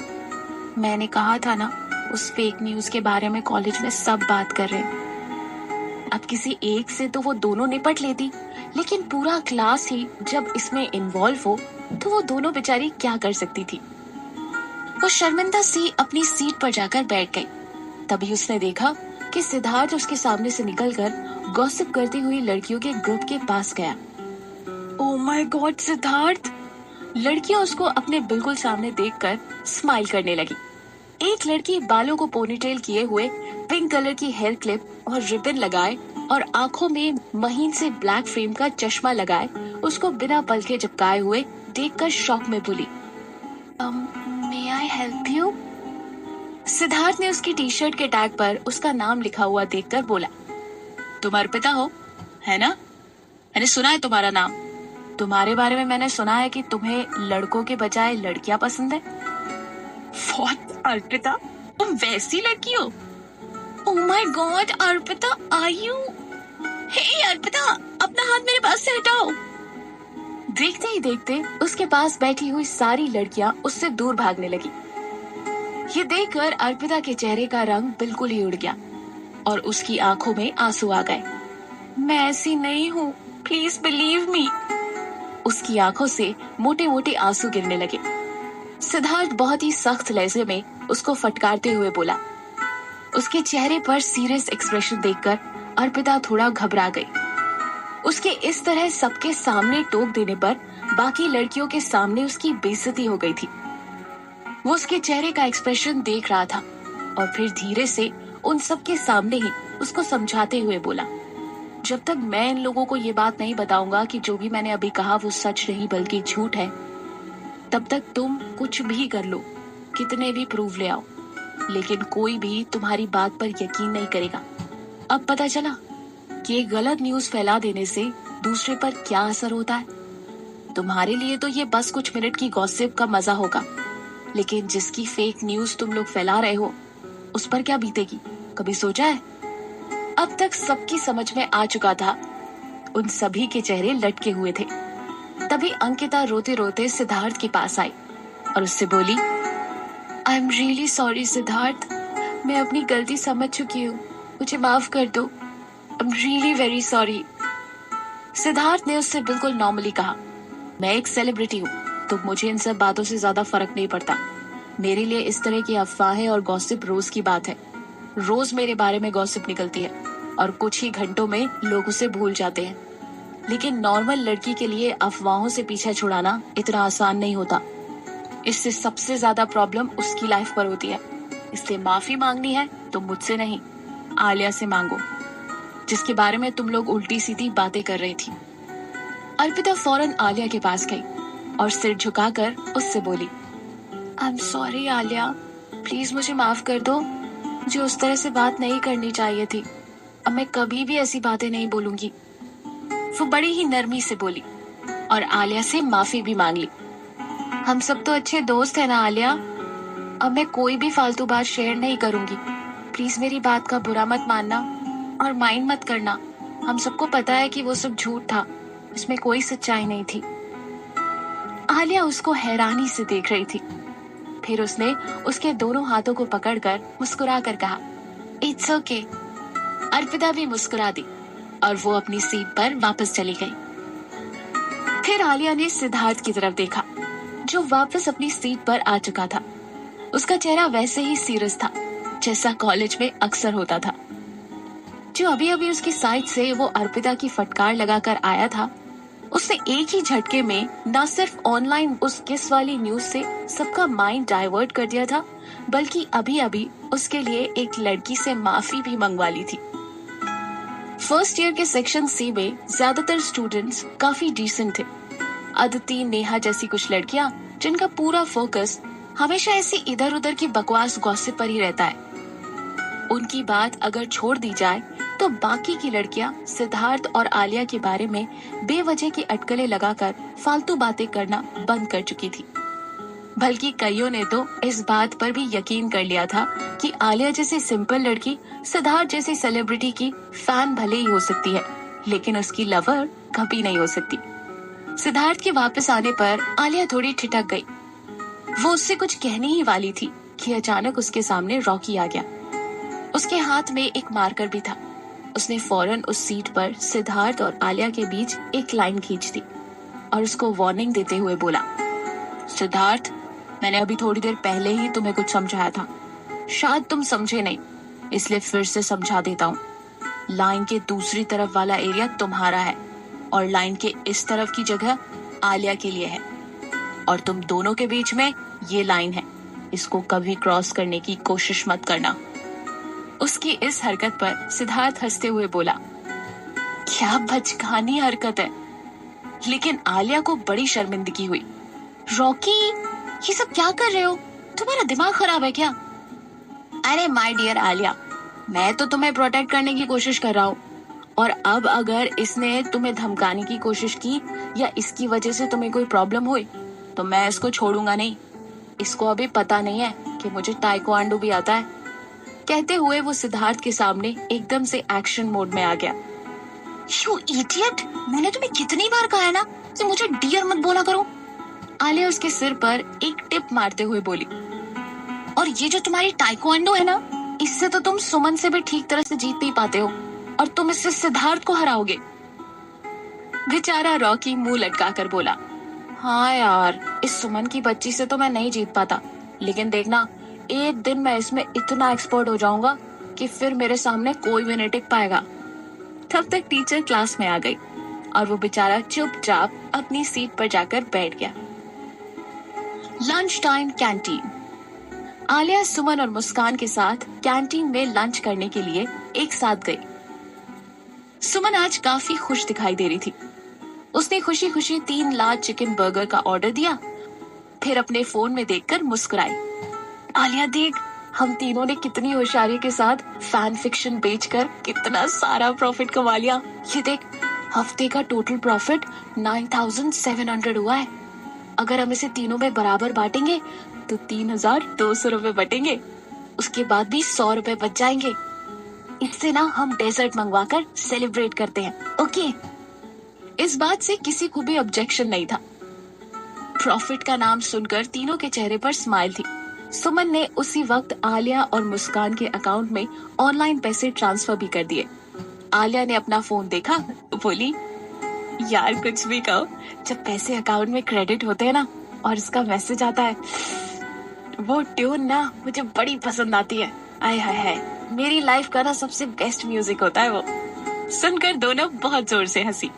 मैंने कहा था ना, उस फेक न्यूज के बारे में कॉलेज में सब बात कर रहे हैं। अब किसी एक से तो वो दोनों निपट लेती, लेकिन पूरा क्लास ही जब इसमें इन्वॉल्व हो तो वो दोनों बेचारी क्या कर सकती थी। वो शर्मिंदा सी अपनी सीट पर जाकर बैठ गई। तभी उसने देखा कि सिद्धार्थ उसके सामने से निकलकर गॉसिप करती हुई लड़कियों के ग्रुप के पास गया। Oh my God Siddharth! लड़कियां उसको अपने बिल्कुल सामने देखकर स्माइल करने लगी। एक लड़की बालों को पोनीटेल किए हुए, पिंक कलर की हेयर क्लिप और रिबन लगाए और आंखों में महीन से ब्लैक फ्रेम का चश्मा लगाए उसको बिना पल के झपकाए हुए देखकर शॉक में बोली, मे आई हेल्प यू? सिद्धार्थ ने उसकी टी शर्ट के टैग पर उसका नाम लिखा हुआ देखकर बोला, तुम अर्पिता हो, है ना? मैंने सुना है तुम्हारा नाम। तुम्हारे बारे में मैंने सुना है कि तुम्हें लड़कों के बजाय लड़कियां पसंद है। What, अर्पिता? तुम वैसी लड़की हो? Oh my God, Arpita, are you? Hey, Arpita, अपना हाथ मेरे पास से हटाओ। देखते ही देखते उसके पास बैठी हुई सारी लड़कियां उससे दूर भागने लगी। ये देखकर अर्पिता के चेहरे का रंग बिल्कुल ही उड़ गया और उसकी आंखों में आंसू आ गए। मैं ऐसी नहीं हूँ, प्लीज बिलीव मी। उसकी आंखों से मोटे मोटे आंसू गिरने लगे। सिद्धार्थ बहुत ही सख्त लहजे में उसको फटकारते हुए बोला। उसके चेहरे पर सीरियस एक्सप्रेशन देखकर अर्पिता थोड़ा घबरा गई। उसके इस तरह सबके सामने टोक देने पर बाकी लड़कियों के सामने उसकी बेइज्जती हो गई थी। वो उसके चेहरे का एक्सप्रेशन देख रहा था और फिर धीरे से उन सबके सामने ही उसको समझाते हुए बोला, जब तक मैं इन लोगों को ये बात नहीं बताऊंगा कि जो भी मैंने अभी कहा वो सच नहीं बल्कि झूठ है, तब तक तुम कुछ भी कर लो, कितने भी प्रूफ ले आओ, लेकिन कोई भी तुम्हारी बात पर यकीन नहीं करेगा। अब पता चला कि एक गलत न्यूज फैला देने से दूसरे पर क्या असर होता है। तुम्हारे लिए तो ये बस कुछ मिनट की गॉसिप का मजा होगा, लेकिन जिसकी फेक न्यूज तुम लोग फैला रहे हो उस पर क्या बीतेगी, कभी सोचा है? अब तक सबकी समझ में आ चुका था। उन सभी के चेहरे लटके हुए थे। तभी अंकिता रोते रोते सिद्धार्थ के पास आई और उससे बोली, I am really sorry Siddharth, मैं अपनी गलती समझ चुकी हूँ, मुझे माफ कर दो। I am really very sorry. Siddharth ने उससे बिल्कुल नॉर्मली कहा, मैं एक सेलिब्रिटी हूँ तो मुझे इन सब बातों से ज्यादा फर्क नहीं पड़ता। मेरे लिए इस तरह की अफवाहें और गॉसिप रोज की बात है। रोज मेरे बारे में गॉसिप निकलती है और कुछ ही घंटों में लोग उसे भूल जाते हैं, लेकिन नॉर्मल लड़की के लिए अफवाहों से पीछा छुड़ाना इतना आसान नहीं होता। इससे सबसे ज्यादा प्रॉब्लम उसकी लाइफ पर होती है। इसलिए माफी मांगनी है तो मुझसे नहीं, आलिया से मांगो, जिसके बारे में तुम लोग उल्टी सीधी बातें कर रही थी। अर्पिता फौरन आलिया के पास गई और सिर झुकाकर उससे बोली, I am sorry Alia, please मुझे माफ कर दो, मुझे उस तरह से बात नहीं करनी चाहिए थी। अब मैं कभी भी ऐसी बातें नहीं बोलूंगी। वो बड़ी ही नरमी से बोली और आलिया से माफी भी मांग ली। हम सब तो अच्छे दोस्त हैं ना आलिया, अब मैं कोई भी फालतू बात शेयर नहीं करूंगी। प्लीज मेरी बात का बुरा मत मानना और माइंड मत करना। हम सबको पता है कि वो सब झूठ था, इसमें कोई सच्चाई नहीं थी। आलिया उसको हैरानी से देख रही थी। फिर उसने उसके दोनों हाथों को पकड़कर मुस्कुरा कर कहा, इट्स ओके। अर्पिता भी मुस्कुरा दी और वो अपनी सीट पर वापस चली गई। फिर आलिया ने सिद्धार्थ की तरफ देखा, जो वापस अपनी सीट पर आ चुका था। उसका चेहरा वैसे ही सीरियस था जैसा कॉलेज में अक्सर होता था। जो अभी अभी उसकी साइड से वो अर्पिता की फटकार लगाकर आया था, उसने एक ही झटके में न सिर्फ ऑनलाइन उस किस वाली न्यूज से सबका माइंड डाइवर्ट कर दिया था, बल्कि अभी अभी उसके लिए एक लड़की से माफी भी मंगवा ली थी। फर्स्ट ईयर के सेक्शन सी में ज्यादातर स्टूडेंट्स काफी डिसेंट थे। अदिति, नेहा जैसी कुछ लड़कियां जिनका पूरा फोकस हमेशा ऐसी इधर उधर की बकवास गॉसिप पर ही रहता है। उनकी बात अगर छोड़ दी जाए तो बाकी की लड़कियां सिद्धार्थ और आलिया के बारे में बेवजह की अटकलें लगाकर फालतू बातें करना बंद कर चुकी थी। बल्कि कईयों ने तो इस बात पर भी यकीन कर लिया था कि आलिया जैसी सिंपल लड़की सिद्धार्थ जैसी सेलिब्रिटी की फैन भले ही हो सकती है, लेकिन उसकी लवर कभी नहीं हो सकती। सिद्धार्थ के वापस आने पर आलिया थोड़ी ठिठक गई। वो उससे कुछ कहने ही वाली थी कि अचानक उसके सामने रॉकी आ गया। उसके हाथ में एक मार्कर भी था। उसने फौरन उस सीट पर सिद्धार्थ और आलिया के बीच एक लाइन खींच दी और उसको वार्निंग देते हुए बोला, सिद्धार्थ, मैंने अभी थोड़ी देर पहले ही तुम्हें कुछ समझाया था, शायद तुम समझे नहीं, इसलिए फिर से समझा देता हूँ। लाइन के दूसरी तरफ वाला एरिया तुम्हारा है और लाइन के इस तरफ की जगह आलिया के लिए है, और तुम दोनों के बीच में ये लाइन है, इसको कभी क्रॉस करने की कोशिश मत करना। उसकी इस हरकत पर सिद्धार्थ हंसते हुए बोला, क्या बचकानी हरकत है। लेकिन आलिया को बड़ी शर्मिंदगी हुई। रॉकी, ये सब क्या कर रहे हो? तुम्हारा दिमाग खराब है क्या? अरे माय डियर आलिया, मैं तो तुम्हें प्रोटेक्ट करने की कोशिश कर रहा हूँ और अब अगर इसने तुम्हें धमकाने की कोशिश की या इसकी वजह से तुम्हें कोई प्रॉब्लम हुई तो मैं इसको छोड़ूंगा नहीं। इसको अभी पता नहीं है कि मुझे ताइक्वांडो भी आता है। कहते हुए वो सिद्धार्थ के सामने एकदम से एक्शन मोड में आ गया। यू इडियट, मैंने तुम्हें कितनी बार कहा है ना कि मुझे डियर मत बोला करो। आलिया उसके सिर पर एक टिप मारते हुए बोली। और ये जो तुम्हारी ताइक्वांडो है ना, इससे तो तुम सुमन से भी ठीक तरह से जीत नहीं पाते हो और तुम इससे सिद्धार्थ को हराओगे। बेचारा रॉकी मुंह लटका कर बोला, हाँ यार, इस सुमन की बच्ची से तो मैं नहीं जीत पाता, लेकिन देखना एक दिन मैं इसमें इतना एक्सपर्ट हो जाऊंगा कि फिर मेरे सामने कोई भी नहीं टिक पाएगा। तब तक टीचर क्लास में आ गई और वो बेचारा चुपचाप अपनी सीट पर जाकर बैठ गया। Lunch time canteen. Alia, Suman और मुस्कान के साथ कैंटीन में लंच करने के लिए एक साथ गई। सुमन आज काफी खुश दिखाई दे रही थी। उसने खुशी खुशी 3 लार्ज चिकन बर्गर का ऑर्डर दिया, फिर अपने फोन में देखकर मुस्कुराई। आलिया देख, हम तीनों ने कितनी होशियारी के साथ फैन फिक्शन बेचकर कितना सारा प्रॉफिट कमा लिया। ये देख, हफ्ते का टोटल प्रॉफिट 9,700 हुआ है। अगर हम इसे तीनों में बराबर बांटेंगे तो 3,200 रुपए बटेंगे। उसके बाद भी 100 रुपए बच जाएंगे। इससे ना हम डेजर्ट मंगवाकर सेलिब्रेट करते हैं, ओके? इस बात से किसी को भी ऑब्जेक्शन नहीं था। प्रॉफिट का नाम सुनकर तीनों के चेहरे पर स्माइल थी। सुमन ने उसी वक्त आलिया और मुस्कान के अकाउंट में ऑनलाइन पैसे ट्रांसफर भी कर दिए। आलिया ने अपना फोन देखा, बोली, यार कुछ भी कहो, जब पैसे अकाउंट में क्रेडिट होते हैं ना और इसका मैसेज आता है, वो ट्यून ना मुझे बड़ी पसंद आती है। आय हाय हाय, मेरी लाइफ का ना सबसे बेस्ट म्यूजिक होता है वो। सुनकर दोनों बहुत जोर से हंसी।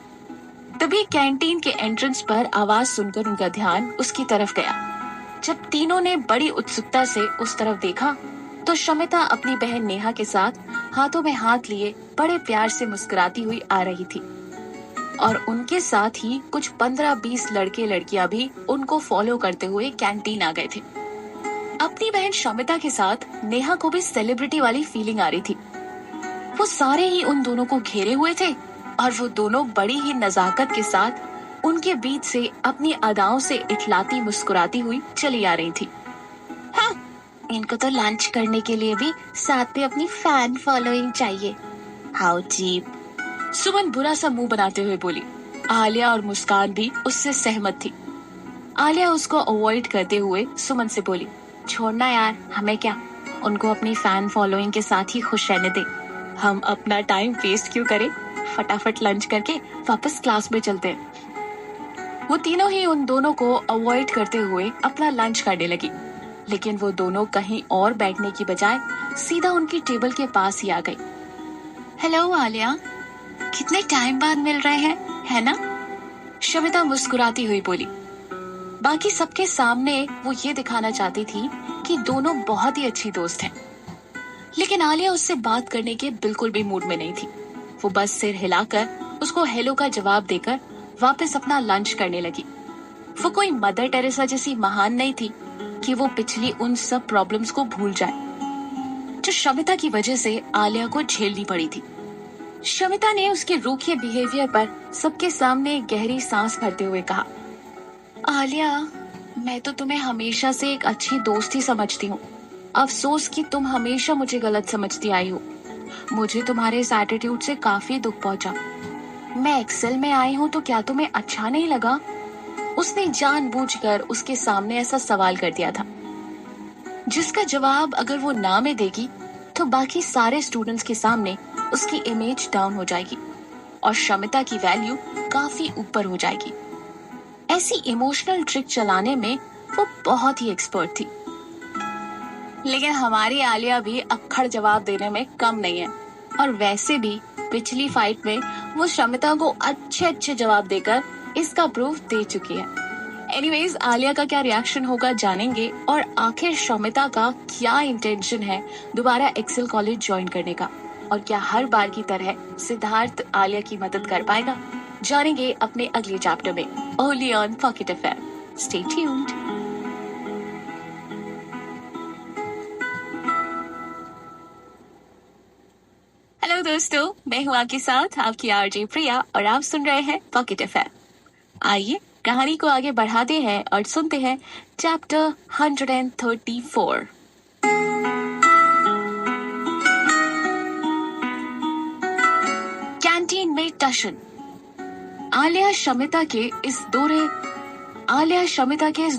तभी कैंटीन के एंट्रेंस पर आवाज सुनकर उनका ध्यान उसकी तरफ गया। जब तीनों ने बड़ी उत्सुकता से उस तरफ देखा तो शमिता अपनी बहन नेहा के साथ हाथों में हाथ लिए बड़े प्यार से मुस्कुराती हुई आ रही थी और उनके साथ ही कुछ 15-20 लड़के लड़कियां भी उनको फॉलो करते हुए कैंटीन आ गए थे। अपनी बहन शमिता के साथ नेहा को भी सेलिब्रिटी वाली फीलिंग आ रही थी। वो सारे ही उन दोनों को घेरे हुए थे और वो दोनों बड़ी ही नजाकत के साथ उनके बीच से अपनी अदाओं से इठलाती मुस्कुराती हुई चली आ रही थी। हाँ, इनको तो लंच करने के लिए भी साथ में अपनी फैन फॉलोइंग चाहिए। How cheap. सुमन बुरा सा मुंह बनाते हुए बोली। आलिया और मुस्कान भी उससे सहमत थी। आलिया उसको अवॉइड करते हुए सुमन से बोली, छोड़ना यार, हमें क्या, उनको अपनी फैन फॉलोइंग के साथ ही खुश रहने दे। हम अपना टाइम वेस्ट क्यों करें, फटाफट लंच करके वापस क्लास में चलते हैं। वो तीनों ही उन दोनों को अवॉइड करते हुए अपना लंच करने लगी, लेकिन वो दोनों कहीं और बैठने की बजाय सीधा उनकी टेबल के पास ही आ गई। हेलो आलिया, कितने टाइम बाद मिल रहे हैं, है ना? शमिता मुस्कुराती हुई बोली। बाकी सबके सामने वो ये दिखाना चाहती थी कि दोनों बहुत ही अच्छी दोस्त हैं, लेकिन आलिया उससे बात करने के बिल्कुल भी मूड में नहीं थी। वो बस सिर हिलाकर उसको हेलो का जवाब देकर वापस अपना लंच करने लगी। वो कोई मदर टेरेसा जैसी महान नहीं थी कि वो पिछली उन सब प्रॉब्लम्स को भूल जाए जो शमिता की वजह से आलिया को झेलनी पड़ी थी। शमिता ने उसके रूखे बिहेवियर पर सबके सामने गहरी सांस भरते हुए कहा, आलिया, मैं तो तुम्हें हमेशा से एक अच्छी दोस्त ही समझती हूँ। अफसोस कि तुम हमेशा मुझे गलत समझती आई हो। मुझे तुम्हारे इस एटीट्यूड से काफी दुख पहुंचा। मैं एक्सेल में आई हूँ तो क्या तुम्हें अच्छा नहीं लगा? उसने जानबूझकर उसके सामने ऐसा सवाल कर दिया था जिसका जवाब अगर वो ना में देगी तो बाकी सारे स्टूडेंट्स के सामने उसकी इमेज डाउन हो जाएगी और शमिता की वैल्यू काफी ऊपर हो जाएगी। ऐसी इमोशनल ट्रिक चलाने में वो बहुत ही एक्सपर्ट थी। लेकिन हमारी आलिया भी अक्खड़ जवाब देने में कम नहीं है और वैसे भी पिछली फाइट में वो शमिता को अच्छे जवाब देकर इसका प्रूफ दे चुकी है। एनीवेज, आलिया का क्या रिएक्शन होगा जानेंगे और आखिर शमिता का क्या इंटेंशन है दोबारा एक्सेल कॉलेज ज्वाइन करने का, और क्या हर बार की तरह सिद्धार्थ आलिया की मदद कर पाएगा, जानेंगे अपने अगले चैप्टर में only on pocket FM. Stay tuned. Hello दोस्तों, मैं हूँ आपके साथ आपकी आरजे प्रिया और आप सुन रहे हैं पॉकेट एफएम। आइए कहानी को आगे बढ़ाते हैं और सुनते हैं चैप्टर 134। कैंटीन में टशन। आलिया शमिता के इस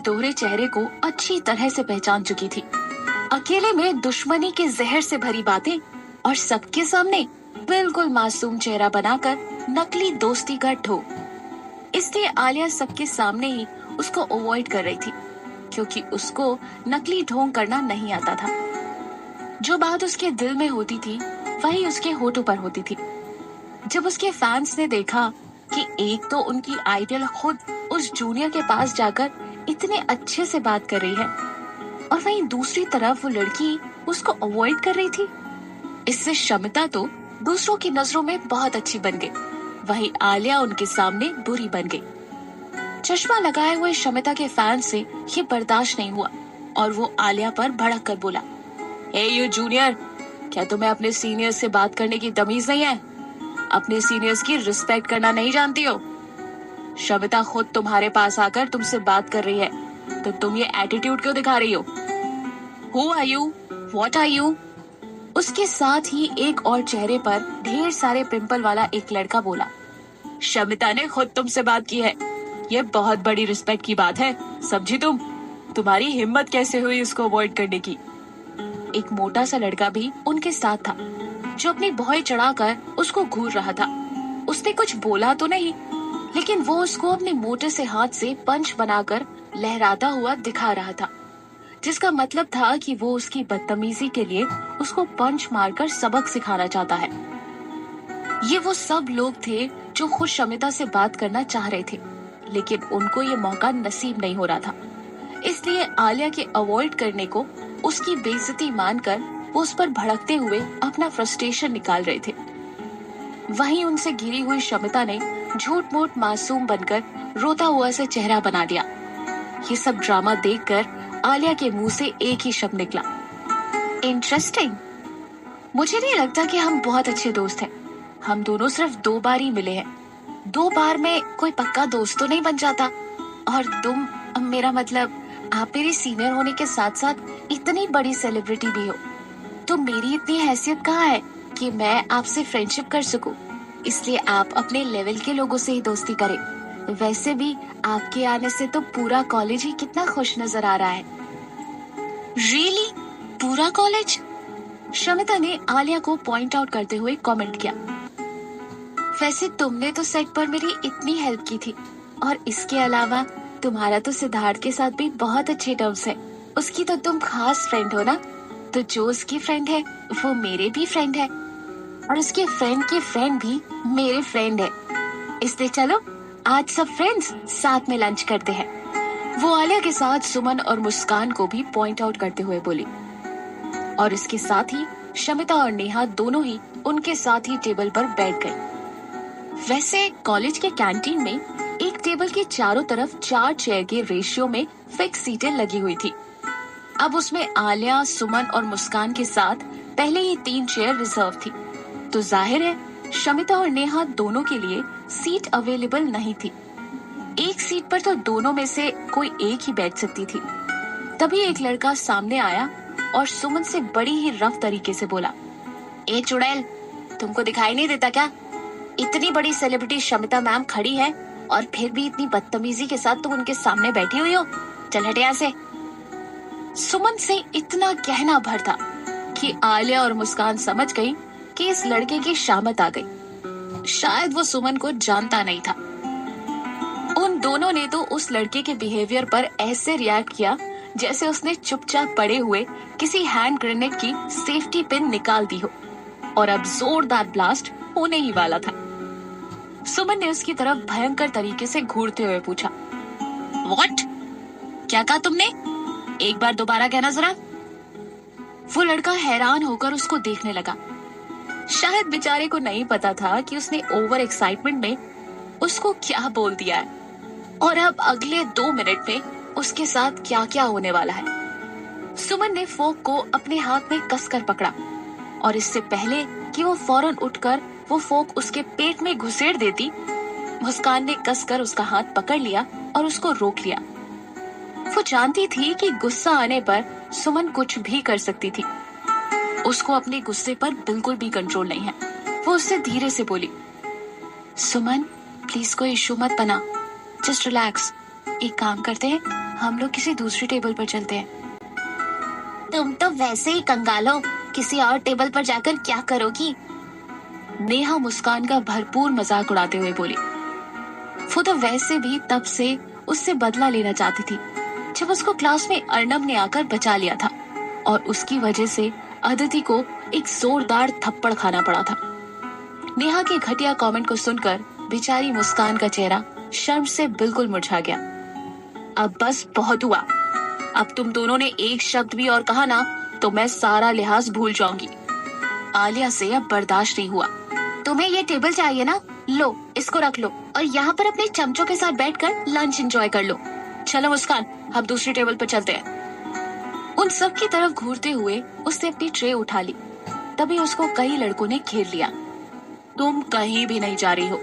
दोहरे चेहरे को अच्छी तरह से पहचान चुकी थी। अकेले में दुश्मनी के जहर से भरी बातें और सबके सामने बिल्कुल मासूम चेहरा बनाकर नकली दोस्ती का ढो। इसलिए आलिया सबके सामने ही उसको अवॉइड कर रही थी, क्योंकि उसको नकली ढोंग करना नहीं आता था। जो बात उसके दिल में होती थी वही उसके होठों पर होती थी। जब उसके फैंस ने देखा कि एक तो उनकी आइडल खुद उस जूनियर के पास जाकर इतने अच्छे से बात कर रही है और वहीं दूसरी तरफ वो लड़की उसको अवॉइड कर रही थी, इससे शमिता तो दूसरों की नजरों में बहुत अच्छी बन गई, वहीं आलिया उनके सामने बुरी बन गई। चश्मा लगाए हुए शमिता के फैन से ये बर्दाश्त नहीं हुआ और वो आलिया पर भड़क कर बोला, हे यू जूनियर, क्या तुम्हें अपने सीनियर से बात करने की तमीज नहीं है? अपने सीनियर्स की रिस्पेक्ट करना नहीं जानती हो? शमिता खुद तुम्हारे पास आकर तुमसे बात कर रही है, तो तुम ये एटीट्यूड क्यों दिखा रही हो? Who are you? What are you? उसके साथ ही एक और चेहरे पर ढेर सारे पिंपल वाला एक लड़का बोला, शमिता ने खुद तुमसे बात की है, ये बहुत बड़ी रिस्पेक्ट की बात है, समझी तुम? तुम्हारी हिम्मत कैसे हुई इसको अवॉइड करने की? एक मोटा सा लड़का भी उनके साथ था, जो अपनी भौएं चढ़ाकर उसको घूर रहा था। उसने कुछ बोला तो नहीं, लेकिन वो उसको अपने मोटे से हाथ से पंच बनाकर लहराता हुआ दिखा रहा था, जिसका मतलब था कि वो उसकी बदतमीजी के लिए उसको पंच मारकर सबक सिखाना चाहता है। ये वो सब लोग थे जो खुद शमिता से बात करना चाह रहे थे, लेकिन उनको ये मौका नसीब नहीं हो रहा था। इसलिए आलिया के अवॉइड करने को उसकी बेइज्जती मानकर वो उस पर भड़कते हुए अपना फ्रस्ट्रेशन निकाल रहे थे। वहीं उनसे घिरी हुई शमिता ने झूठ मूठ मासूम बनकर रोता हुआ सा चेहरा बना लिया। ये सब ड्रामा देखकर आलिया के मुंह से एक ही शब्द निकला, इंटरेस्टिंग। मुझे नहीं लगता कि हम बहुत अच्छे दोस्त हैं। हम दोनों सिर्फ 2 बार ही मिले हैं। 2 बार में कोई पक्का दोस्त तो नहीं बन जाता। और तुम, मेरा मतलब आप मेरे सीनियर होने के साथ साथ इतनी बड़ी सेलिब्रिटी भी हो, तो मेरी इतनी हैसियत कहाँ है कि मैं आपसे फ्रेंडशिप कर सकूं। इसलिए आप अपने लेवल के लोगों से ही दोस्ती करें। वैसे भी आपके आने से तो पूरा कॉलेज ही कितना खुश नजर आ रहा है। रियली? पूरा कॉलेज? शमिता ने आलिया को पॉइंट आउट करते हुए कमेंट किया। वैसे तुमने तो सेट पर मेरी इतनी हेल्प की थी, और इसके अलावा तुम्हारा तो सिद्धार्थ के साथ भी बहुत अच्छे टर्म्स है। उसकी तो तुम खास फ्रेंड हो ना, तो जो उसकी फ्रेंड है वो मेरे भी फ्रेंड है, और उसके फ्रेंड के फ्रेंड भी मेरे फ्रेंड है। इसलिए चलो आज सब फ्रेंड्स साथ में लंच करते हैं। वो आलिया के साथ सुमन और मुस्कान को भी पॉइंट आउट करते हुए बोली, और इसके साथ ही शमिता और नेहा दोनों ही उनके साथ ही टेबल पर बैठ गए। वैसे कॉलेज के कैंटीन में एक टेबल के चारों तरफ 4 चेयर के रेशियो में फिक्स सीटें लगी हुई थी। अब उसमें आलिया, सुमन और मुस्कान के साथ पहले ही 3 चेयर रिजर्व थी, तो जाहिर है शमिता और नेहा दोनों के लिए सीट अवेलेबल नहीं थी। एक सीट पर तो दोनों में से कोई एक ही बैठ सकती थी। तभी एक लड़का सामने आया और सुमन से बड़ी ही रफ तरीके से बोला, ए चुड़ैल, तुमको दिखाई नहीं देता क्या? इतनी बड़ी सेलिब्रिटी शमिता मैम खड़ी है और फिर भी इतनी बदतमीजी के साथ तुम उनके सामने बैठी हुई हो। चल हट यहाँ से। सुमन से इतना कहना भर था कि आलिया और मुस्कान समझ गई कि इस लड़के की शामत आ गई। शायद वो सुमन को जानता नहीं था। उन दोनों ने तो उस लड़के के बिहेवियर पर ऐसे रिएक्ट किया जैसे उसने चुपचाप पड़े हुए किसी हैंड ग्रेनेड की सेफ्टी पिन निकाल दी हो, और अब जोरदार ब्लास्ट होने ही वाला था। सुमन ने उसकी तरफ भयंकर तरीके से घूरते हुए पूछा, व्हाट? क्या कहा तुमने? एक बार दोबारा कहना जरा। वो लड़का हैरान होकर उसको देखने लगा। शायद बेचारे को नहीं पता था कि उसने ओवर एक्साइटमेंट में उसको क्या बोल दिया है, और अब अगले 2 मिनट में उसके साथ क्या क्या होने वाला है। सुमन ने फोक को अपने हाथ में कसकर पकड़ा, और इससे पहले कि वो फौरन उठकर वो फोक उसके पेट में घुसेड़ देती, मुस्कान ने कसकर उसका हाथ पकड़ लिया और उसको रोक लिया। वो जानती थी कि गुस्सा आने पर सुमन कुछ भी कर सकती थी। उसको अपने गुस्से पर बिल्कुल भी कंट्रोल नहीं है। वो उससे धीरे से बोली, सुमन प्लीज कोई इशू मत बना, जस्ट रिलैक्स। एक काम करते हैं, हम लोग किसी दूसरी टेबल पर चलते हैं। तुम तो वैसे ही कंगाल हो, किसी और टेबल पर जाकर क्या करोगी? नेहा मुस्कान का भरपूर मजाक उड़ाते हुए बोली। वो तो वैसे भी तब से उससे बदला लेना चाहती थी, जब उसको क्लास में अर्नब ने आकर बचा लिया था और उसकी वजह से अदिति को एक जोरदार थप्पड़ खाना पड़ा था। नेहा के घटिया कमेंट को सुनकर बेचारी मुस्कान का चेहरा शर्म से बिल्कुल मुरझा गया। अब बस बहुत हुआ, अब तुम दोनों ने एक शब्द भी और कहा ना तो मैं सारा लिहाज भूल जाऊंगी। आलिया से अब बर्दाश्त नहीं हुआ। तुम्हें ये टेबल चाहिए ना, लो इसको रख लो और यहाँ पर अपने चमचों के साथ बैठकर लंच एंजॉय कर लो। चलो मुस्कान, अब दूसरी टेबल पर चलते हैं। उन सब की तरफ घूरते हुए उसने अपनी ट्रे उठा ली। तभी उसको कई लड़कों ने घेर लिया। तुम कहीं भी नहीं जा रही हो,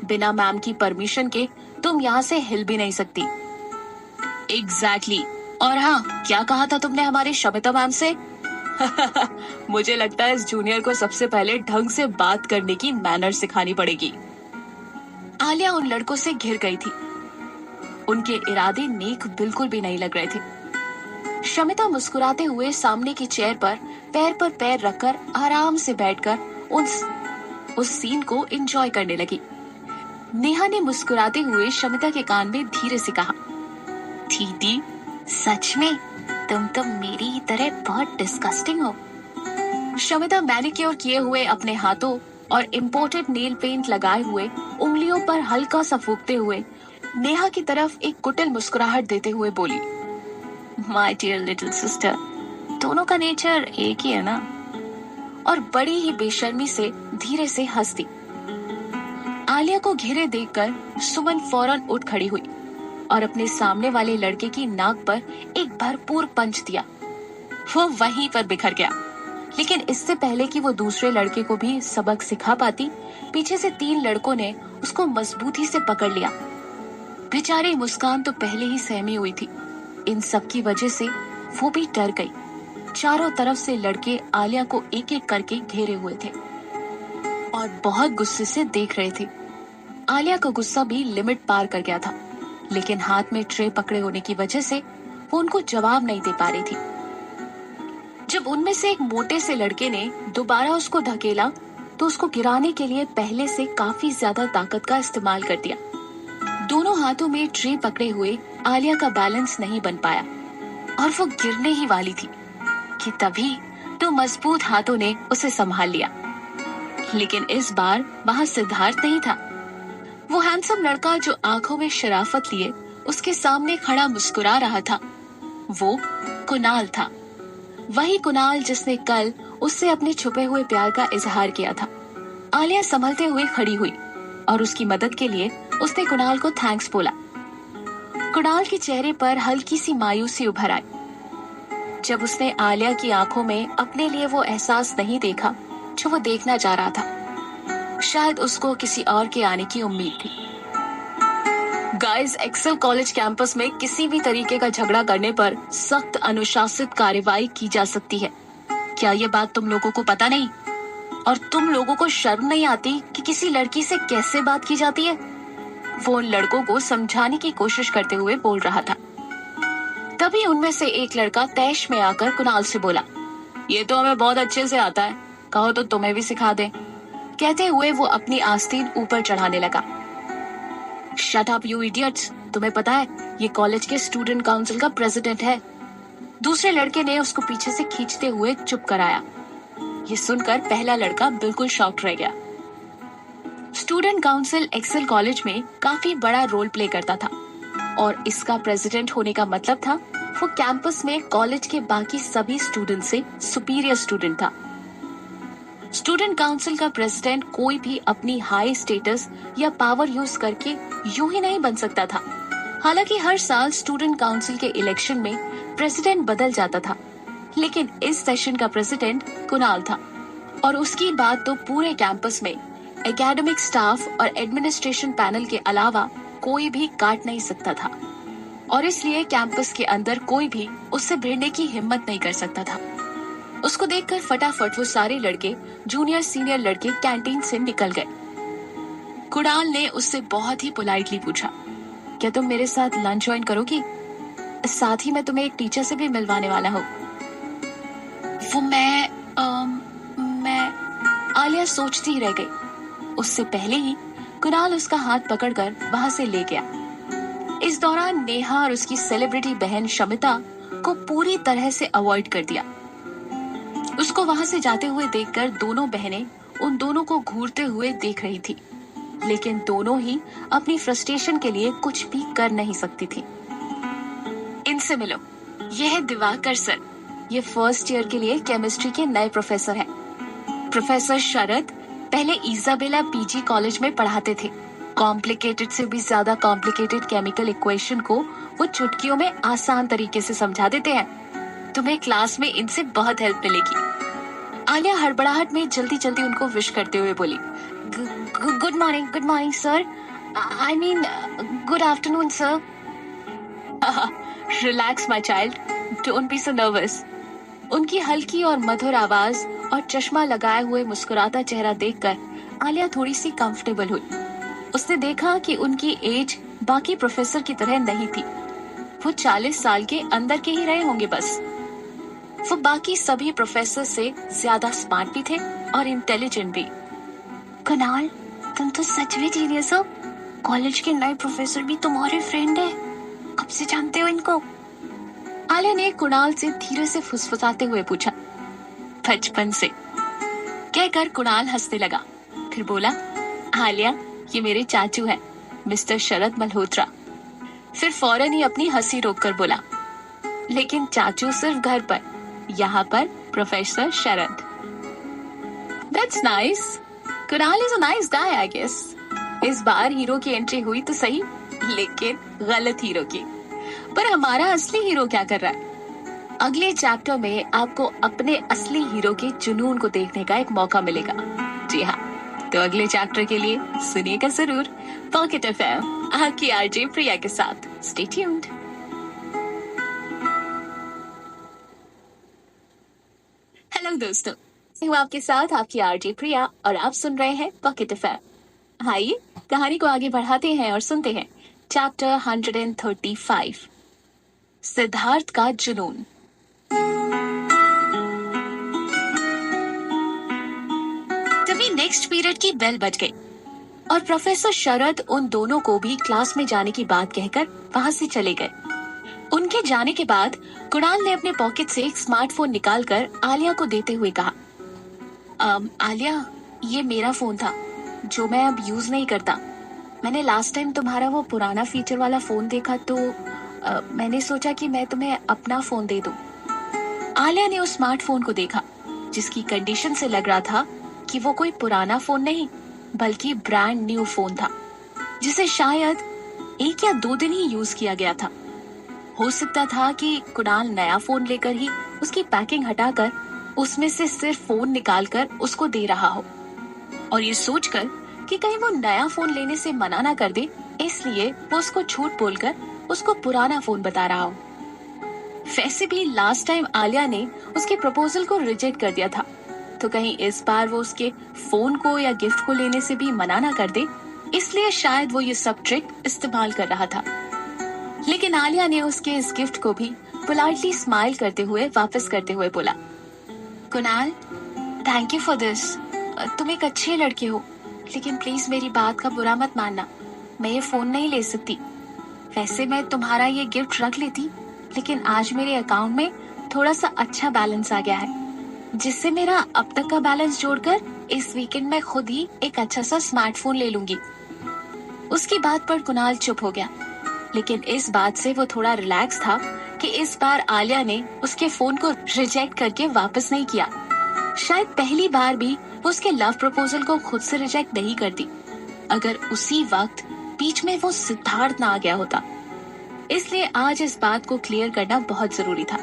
बिना मैम की परमिशन के तुम यहाँ से हिल भी नहीं सकती। एग्जैक्टली। और हाँ, क्या कहा था तुमने हमारे शमिता मैम से? मुझे लगता है इस जूनियर को सबसे पहले ढंग से बात करने की मैनर सिखानी पड़ेगी। आलिया उन लड़कों से घिर गई थी। उनके इरादे नेक बिल्कुल भी नहीं लग रहे थे। शमिता मुस्कुराते हुए सामने की चेयर पर पैर रखकर आराम से बैठकर उस सीन को एंजॉय करने लगी। नेहा ने मुस्कुराते हुए शमिता के कान में धीरे से कहा, दीदी सच में तुम तो मेरी ही तरह बहुत डिस्गस्टिंग हो। शमिता मैनिक्योर किए हुए अपने हाथों और इम्पोर्टेड नेल पेंट लगाए हुए उंगलियों पर हल्का सा फूंकते हुए नेहा की तरफ एक कुटिल मुस्कुराहट देते हुए बोली, माय डियर लिटिल सिस्टर, दोनों का नेचर एक ही है ना। और बड़ी ही बेशर्मी से धीरे से हंस दी। आलिया को घेरे देखकर सुमन फौरन उठ खड़ी हुई और अपने सामने वाले लड़के की नाक पर एक भरपूर पंच दिया। वो वहीं पर बिखर गया। लेकिन इससे पहले कि वो दूसरे लड़के को भी सबक सिखा पाती, पीछे से 3 लड़कों ने उसको मजबूती से पकड़ लिया। बेचारी मुस्कान तो पहले ही सहमी हुई थी। इन सब की वजह से वो भी डर गई। चारों तरफ से लड़के आलिया को एक एक करके घेरे हुए थे और बहुत गुस्से से देख रहे थे। आलिया का गुस्सा भी लिमिट पार कर गया था, लेकिन हाथ में ट्रे पकड़े होने की वजह से वो उनको जवाब नहीं दे पा रही थी। जब उनमें से एक मोटे से लड़के ने दोबारा उसको धकेला तो उसको गिराने के लिए पहले से काफी ज्यादा ताकत का इस्तेमाल कर दिया। दोनों हाथों में ट्रे पकड़े हुए आलिया का बैलेंस नहीं बन पाया और वो गिरने ही वाली थी कि तभी 2 मजबूत हाथों ने उसे संभाल लिया। लेकिन इस बार वहां सिद्धार्थ नहीं था। वो हैंडसम लड़का जो आंखों में शराफत लिए उसके सामने खड़ा मुस्कुरा रहा था, वो कुणाल था। वही कुणाल जिसने कल उससे अपने छुपे हुए प्यार का इजहार किया था। आलिया संभलते हुए खड़ी हुई और उसकी मदद के लिए उसने कुणाल को थैंक्स बोला। कुणाल के चेहरे पर हल्की सी मायूसी उभर आई जब उसने आलिया की आंखों में अपने लिए वो एहसास नहीं देखा जो वो देखना चाह रहा था। शायद उसको किसी और के आने की उम्मीद थी। गाइस, एक्सेल कॉलेज कैंपस में किसी भी तरीके का झगड़ा करने पर सख्त अनुशासित कार्रवाई की जा सकती है। क्या ये बात तुम लोगों को पता नहीं? और तुम लोगों को शर्म नहीं आती कि किसी लड़की से कैसे बात की जाती है? वो उन लड़कों को समझाने की कोशिश करते हुए बोल रहा था। तभी उनमें से एक लड़का तैश में आकर कुणाल से बोला, ये तो हमें बहुत अच्छे से आता है, कहो तो तुम्हें भी सिखा दें। कहते हुए वो अपनी आस्तीन ऊपर चढ़ाने लगा। शट अप यू इडियट्स, तुम्हें पता है ये कॉलेज के स्टूडेंट काउंसिल का प्रेसिडेंट है। दूसरे लड़के ने उसको पीछे से खींचते हुए चुप कराया। ये सुनकर पहला लड़का बिल्कुल शॉक्ड रह गया। स्टूडेंट काउंसिल एक्सेल कॉलेज में काफी बड़ा रोल प्ले करता था और इसका प्रेसिडेंट होने का मतलब था वो कैंपस में कॉलेज के बाकी सभी स्टूडेंट से सुपीरियर स्टूडेंट था। स्टूडेंट काउंसिल का प्रेसिडेंट कोई भी अपनी हाई स्टेटस या पावर यूज करके यूं ही नहीं बन सकता था। हालांकि हर साल स्टूडेंट काउंसिल के इलेक्शन में प्रेसिडेंट बदल जाता था, लेकिन इस सेशन का प्रेसिडेंट कुणाल था और उसकी बात तो पूरे कैंपस में एकेडमिक स्टाफ और एडमिनिस्ट्रेशन पैनल के अलावा कोई भी काट नहीं सकता था, और इसलिए कैंपस के अंदर कोई भी उससे भिड़ने की हिम्मत नहीं कर सकता था। उसको देखकर फटाफट वो सारे लड़के, जूनियर सीनियर लड़के कैंटीन से निकल गए। कुणाल ने उससे बहुत ही पोलाइटली पूछा, क्या तुम मेरे साथ लंच ज्वाइन करोगी? साथ ही मैं तुम्हें एक टीचर से भी मिलवाने वाला हूँ। वो मैं आलिया सोचती ही रह गई। उससे पहले ही कुणाल उसका हाथ पकड़कर वहां से ले गया। इस दौरान नेहा और उसकी सेलिब्रिटी बहन शमिता को पूरी तरह से अवॉइड कर दिया। उसको वहां से जाते हुए देखकर दोनों बहनें उन दोनों को घूरते हुए देख रही थी, लेकिन दोनों ही अपनी फ्रस्ट्रेशन के लिए कुछ भी कर नहीं सकती थी। इनसे मिलो, यह है दिवाकर सर। ये फर्स्ट ईयर के लिए केमिस्ट्री के नए प्रोफेसर हैं। प्रोफेसर शरद पहले इजाबेला पीजी कॉलेज में पढ़ाते थे। कॉम्प्लिकेटेड से भी ज्यादा कॉम्प्लिकेटेड केमिकल इक्वेशन को वो चुटकियों में आसान तरीके से समझा देते हैं। तुम्हें क्लास में इनसे बहुत हेल्प मिलेगी। आलिया हड़बड़ाहट में जल्दी जल्दी उनको विश करते हुए बोली, good morning sir. I mean good afternoon sir. Relax my child, don't be so nervous. उनकी हल्की और मधुर आवाज और चश्मा लगाए हुए मुस्कुराता चेहरा देखकर आलिया थोड़ी सी कंफर्टेबल हुई। उसने देखा कि उनकी एज बाकी प्रोफेसर की तरह नहीं थी। वो 40 साल के अंदर के ही रहे होंगे बस। वो बाकी सभी प्रोफेसर से ज्यादा स्मार्ट भी थे और इंटेलिजेंट भी। कुणाल, तुम तो सच में जीनियस हो। कॉलेज के नए प्रोफेसर भी तुम्हारे फ्रेंड है। कब से जानते हो इनको? आलिया ने कुणाल से धीरे से फुसफुसाते हुए पूछा। बचपन से, कहकर कुणाल हंसने लगा। फिर बोला, आलिया, ये मेरे चाचू हैं, मिस्टर शरद मल्होत्रा। फिर फौरन ही अपनी हंसी रोककर बोला, लेकिन चाचू सिर्फ घर पर, यहाँ पर professor Sharad. That's nice. Kunal is a nice guy, I guess. इस बार हीरो की एंट्री हुई तो सही, लेकिन गलत हीरो की। पर हमारा असली हीरो क्या कर रहा है? अगले चैप्टर में आपको अपने असली हीरो के जुनून को देखने का एक मौका मिलेगा। जी हाँ, तो अगले चैप्टर के लिए सुनिएगा जरूर पॉकेट एफएम आपकी आरजे प्रिया के साथ। Stay tuned. हेलो दोस्तों, मैं आपके साथ आपकी आरजे प्रिया और आप सुन रहे हैं पॉकेट एफएम। आइए कहानी को आगे बढ़ाते हैं और सुनते हैं चैप्टर 135, सिद्धार्थ का जुनून। तभी नेक्स्ट पीरियड की बेल बज गई और प्रोफेसर शरद उन दोनों को भी क्लास में जाने की बात कहकर वहां से चले गए। उनके जाने के बाद कुणाल ने अपने पॉकेट से एक स्मार्टफोन निकालकर आलिया को देते हुए कहा, आलिया, ये मेरा फोन था जो मैं अब यूज नहीं करता। मैंने लास्ट टाइम तुम्हारा वो पुराना फीचर वाला फोन देखा तो मैंने सोचा कि मैं तुम्हें अपना फोन दे दूं। आलिया ने उस स्मार्टफोन को देखा जिसकी कंडीशन से लग रहा था कि वो कोई पुराना फोन नहीं बल्कि ब्रांड न्यू फोन था, जिसे शायद 1 या 2 दिन ही यूज किया गया था। हो सकता था कि कुणाल नया फोन लेकर ही उसकी पैकिंग हटाकर उसमें से सिर्फ फोन निकालकर उसको दे रहा हो, और ये सोचकर कि कहीं वो नया फोन लेने से मना ना कर दे, इसलिए वो उसको झूठ बोलकर उसको पुराना फोन बता रहा हो। वैसे भी लास्ट टाइम आलिया ने उसके प्रपोजल को रिजेक्ट कर दिया था, तो कहीं इस बार वो उसके फोन को या गिफ्ट को लेने से भी मना ना कर दे, इसलिए शायद वो ये सब ट्रिक इस्तेमाल कर रहा था। लेकिन आलिया ने उसके इस गिफ्ट को भी पोलाइटली स्माइल करते हुए वापस करते हुए बोला, Kunal, thank you for this. तुम एक अच्छे लड़के हो, लेकिन प्लीज मेरी बात का बुरा मत मानना। मैं ये फोन नहीं ले सकती। वैसे मैं तुम्हारा ये गिफ्ट रख लेती, लेकिन आज मेरे अकाउंट में थोड़ा सा अच्छा बैलेंस आ गया है, जिससे मेरा अब तक का बैलेंस जोड़कर इस वीकेंड में खुद ही एक अच्छा सा स्मार्टफोन ले लूंगी। उसकी बात पर कुणाल चुप हो गया, लेकिन इस बात से वो थोड़ा रिलैक्स था कि इस बार आलिया ने उसके फोन को रिजेक्ट करके वापस नहीं किया। शायद पहली बार भी वो उसके लव प्रपोजल को खुद से रिजेक्ट नहीं करती अगर उसी वक्त बीच में वो सिद्धार्थ ना आ गया होता। इसलिए आज इस बात को क्लियर करना बहुत जरूरी था।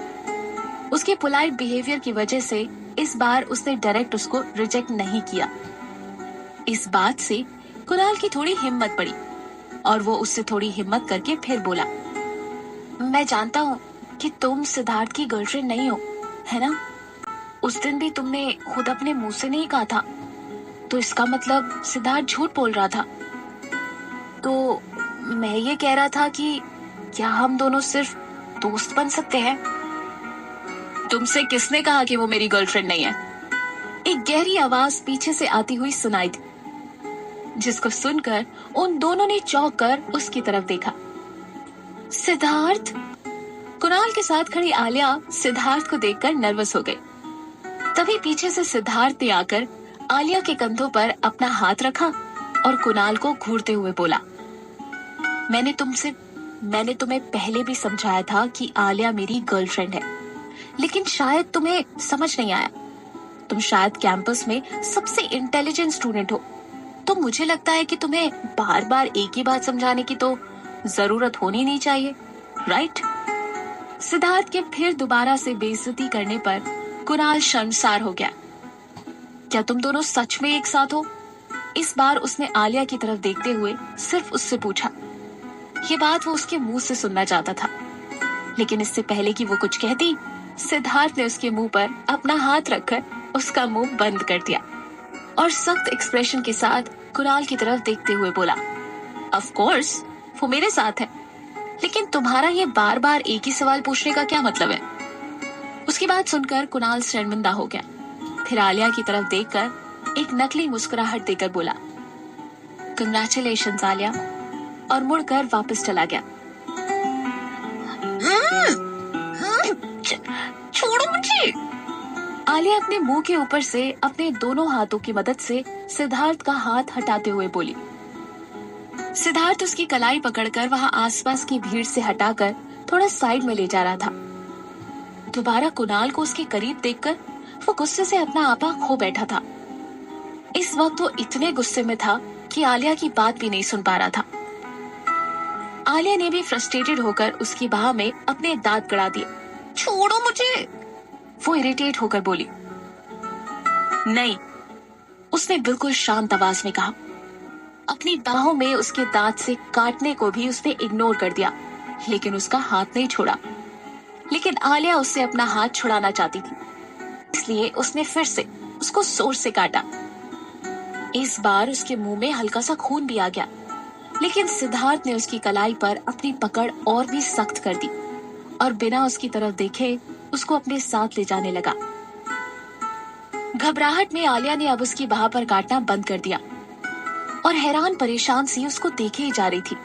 उसके पोलाइट बिहेवियर की वजह से इस बार उसने डायरेक्ट उसको रिजेक्ट नहीं किया। इस बात से कुणाल की थोड़ी हिम्मत पड़ी और वो उससे थोड़ी हिम्मत करके फिर बोला, मैं जानता हूँ कि तुम सिद्धार्थ की गर्लफ्रेंड नहीं हो, है ना? उस दिन भी तुमने खुद अपने मुंह से नहीं कहा था, तो इसका मतलब सिद्धार्थ झूठ बोल रहा था। तो मैं ये कह रहा था कि क्या हम दोनों सिर्फ दोस्त बन सकते हैं? तुमसे किसने कहा कि वो मेरी गर्लफ्रेंड नहीं है? एक गहरी आवाज पीछे से आती हुई सुनाई दी, जिसको सुनकर उन दोनों ने चौंक कर उसकी तरफ देखा। सिद्धार्थ! कुणाल के साथ खड़ी आलिया सिद्धार्थ को देखकर नर्वस हो गई। तभी पीछे से सिद्धार्थ ने आकर आलिया के कंधों पर अपना हाथ रखा और कुणाल को घूरते हुए बोला, मैंने तुम्हें पहले भी समझाया था कि आलिया मेरी गर्लफ्रेंड है, लेकिन शायद तुम्हें समझ नहीं आया। तुम शायद कैंपस में सबसे इंटेलिजेंट स्टूडेंट हो, तो मुझे लगता है कि तुम्हें बार बार एक ही बात समझाने की तो जरूरत होनी नहीं चाहिए, राइट? सिद्धार्थ के फिर दोबारा से बेइज्जती करने पर कुणाल शर्मसार हो गया। क्या तुम दोनों सच में एक साथ हो? इस बार उसने आलिया की तरफ देखते हुए सिर्फ उससे पूछा। ये बात वो उसके मुंह से सुनना चाहता था, लेकिन इससे पहले कि वो कुछ कहती, सिद्धार्थ ने उसके मुंह पर अपना हाथ रखकर उसका मुंह बंद कर दिया और सख्त एक्सप्रेशन के साथ कुणाल की तरफ देखते हुए बोला, ऑफ कोर्स वो मेरे साथ है, लेकिन तुम्हारा ये बार बार एक ही सवाल पूछने का क्या मतलब है? उसकी बात सुनकर कुणाल शर्मिंदा हो गया। फिर आलिया की तरफ देखकर एक नकली मुस्कुराहट देकर बोला, कंग्रेचुलेशंस आलिया, और मुड़कर वापस चला गया। छोड़ो मुझे! आलिया अपने मुंह के ऊपर से अपने दोनों हाथों की मदद से सिद्धार्थ का हाथ हटाते हुए बोली। सिद्धार्थ उसकी कलाई पकड़कर वहां आसपास की भीड़ से हटाकर थोड़ा साइड में ले जा रहा था। दोबारा कुणाल को उसके करीब देखकर वो गुस्से से अपना आपा खो बैठा था। इस वक्त वो इतने गुस्से में था कि आलिया की बात भी नहीं सुन पा रहा था। आलिया ने भी फ्रस्ट्रेटेड होकर उसकी बाह में अपने दांत गड़ा दिए। छोड़ो मुझे! वो इरिटेट होकर बोली। नहीं, उसने बिल्कुल शांत आवाज में कहा। अपनी बाहों में उसके दांत से काटने को भी उसने इग्नोर कर दिया, लेकिन उसका हाथ नहीं छोड़ा। लेकिन आलिया उससे अपना हाथ छुड़ाना चाहती थी, इसलिए उसने फिर से उसको जोर से काटा। इस बार उसके मुंह में हल्का सा खून भी आ गया, लेकिन सिद्धार्थ ने उसकी कलाई पर अपनी पकड़ और भी सख्त कर दी और बिना उसकी तरफ देखे उसको अपने साथ ले जाने लगा। घबराहट में आलिया ने अब उसकी बाह पर काटना बंद कर दिया और हैरान परेशान सी उसको देखे ही जा रही थी।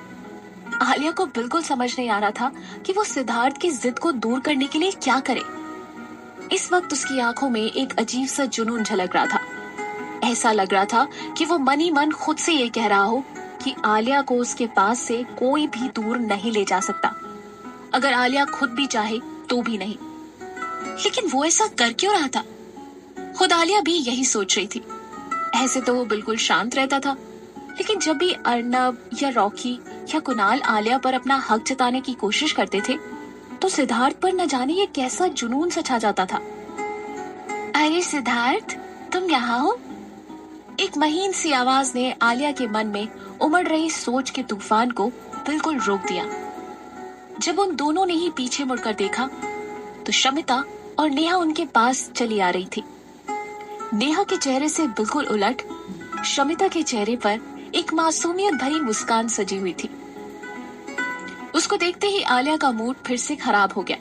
आलिया को बिल्कुल समझ नहीं आ रहा था कि वो सिद्धार्थ की जिद को दूर करने के लिए क्या करे। इस वक्त उसकी आंखों में एक अजीब सा जुनून झलक रहा था। ऐसा लग रहा था कि वो मन ही मन खुद से ये कह रहा हो कि आलिया को उसके पास से कोई भी दूर नहीं ले जा सकता, अगर आलिया खुद भी चाहे तो भी नहीं। लेकिन वो ऐसा कर क्यों रहा था? खुद आलिया भी यही सोच रही थी। ऐसे तो वो बिल्कुल शांत रहता था, लेकिन जब भी अर्नब या रॉकी या कुणाल आलिया पर अपना हक जताने की कोशिश करते थे, तो सिद्धार्थ पर न जाने ये कैसा जुनून सा छा जाता था। अरे सिद्धार्थ, तुम यहाँ हो? एक महीन सी आवाज ने आलिया के मन में उमड़ रही सोच के तूफान को बिल्कुल रोक दिया। जब उन दोनों ने ही पीछे मुड़कर देखा, तो शमिता और नेहा उनके पास चली आ रही थी। नेहा के चेहरे से बिल्कुल उलट शमिता के चेहरे पर एक मासूमियत भरी मुस्कान सजी हुई थी। उसको देखते ही आलिया का मूड फिर से खराब हो गया,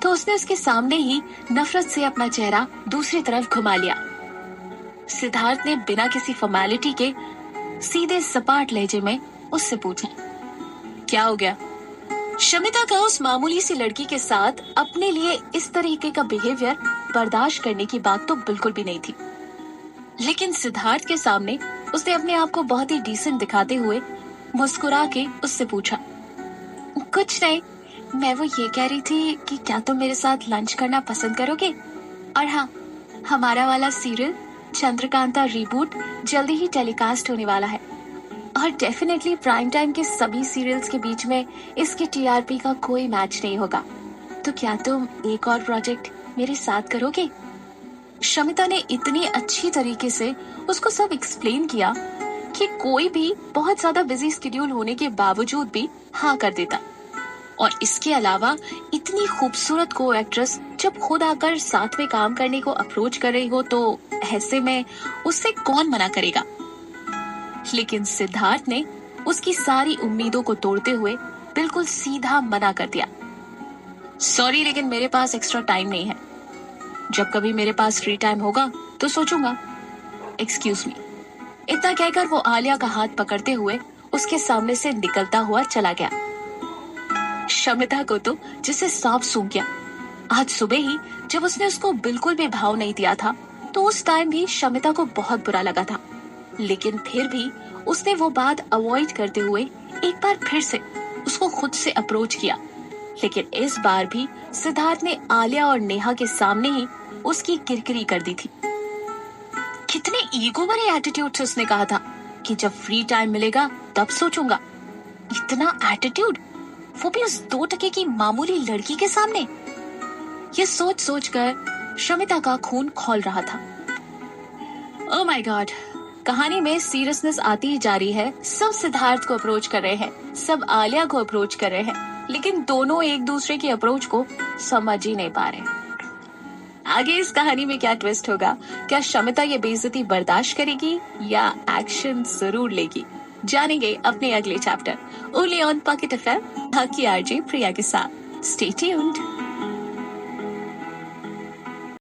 तो उसने उसके सामने ही नफरत से अपना चेहरा दूसरी तरफ घुमा लिया। सिद्धार्थ ने बिना किसी फॉर्मेलिटी के सीधे सपाट लहजे में उससे पूछा, क्या हो गया? शमिता का उस मामूली सी लड़की के साथ अपने लिए इस तरीके का बिहेवियर बर्दाश्त करने की बात तो बिल्कुल भी नहीं थी, लेकिन सिद्धार्थ के सामने उसने अपने आप को बहुत ही डिसेंट दिखाते हुए मुस्कुरा के उससे पूछा, कुछ नहीं, मैं वो ये कह रही थी कि क्या तुम मेरे साथ लंच करना पसंद करोगे? और हाँ, हमारा वाला सीरियल चंद्रकांता रिबूट जल्दी ही टेलीकास्ट होने वाला है और डेफिनेटली प्राइम टाइम के सभी सीरियल्स के बीच में इसके टीआरपी का कोई मैच नहीं होगा। तो क्या तुम एक और प्रोजेक्ट मेरे साथ करोगे? शमिता ने इतनी अच्छी तरीके से उसको सब एक्सप्लेन किया कि कोई भी बहुत ज्यादा बिजी स्केड्यूल होने के बावजूद भी हाँ कर देता। और इसके अलावा इतनी खूबसूरत को एक्ट्रेस जब खुद आकर साथ में काम करने को अप्रोच कर रही हो तो ऐसे में उससे कौन मना करेगा। लेकिन सिद्धार्थ ने उसकी सारी उम्मीदों को तोड़ते हुए बिल्कुल सीधा मना कर दिया। सॉरी, लेकिन मेरे पास एक्स्ट्रा टाइम नहीं है। जब कभी मेरे पास फ्री टाइम होगा तो सोचूंगा। Excuse me. इतना कहकर वो आलिया का हाथ पकड़ते हुए उसके सामने से निकलता हुआ चला गया। शमिता को तो जिसे सांप सूंघ गया। आज सुबह ही जब उसने उसको बिल्कुल भी भाव नहीं दिया था तो उस टाइम भी शमिता को बहुत बुरा लगा था, लेकिन फिर भी उसने वो बात अवॉइड करते हुए एक बार फिर से उसको खुद से अप्रोच किया। लेकिन इस बार भी सिद्धार्थ ने आलिया और नेहा के सामने ही उसकी किरकिरी कर दी थी। कितने ईगो भरे एटीट्यूड से उसने कहा था कि जब फ्री टाइम मिलेगा तब सोचूंगा। इतना एटीट्यूड, वो भी उस 2 की मामूली लड़की के सामने। ये सोच सोच कर शमिता का खून खौल रहा था। ओह माय गॉड, कहानी में सीरियसनेस आती ही जा रही है। सब सिद्धार्थ को अप्रोच कर रहे हैं, सब आलिया को अप्रोच कर रहे हैं, लेकिन दोनों एक दूसरे की अप्रोच को समझ ही नहीं पा रहे। आगे इस कहानी में क्या ट्विस्ट होगा? क्या शमिता ये बेइज्जती बर्दाश्त करेगी या एक्शन जरूर लेगी? जानेंगे अपने अगले chapter only on pocket FM, बाकी आरजे प्रिया के साथ। Stay tuned.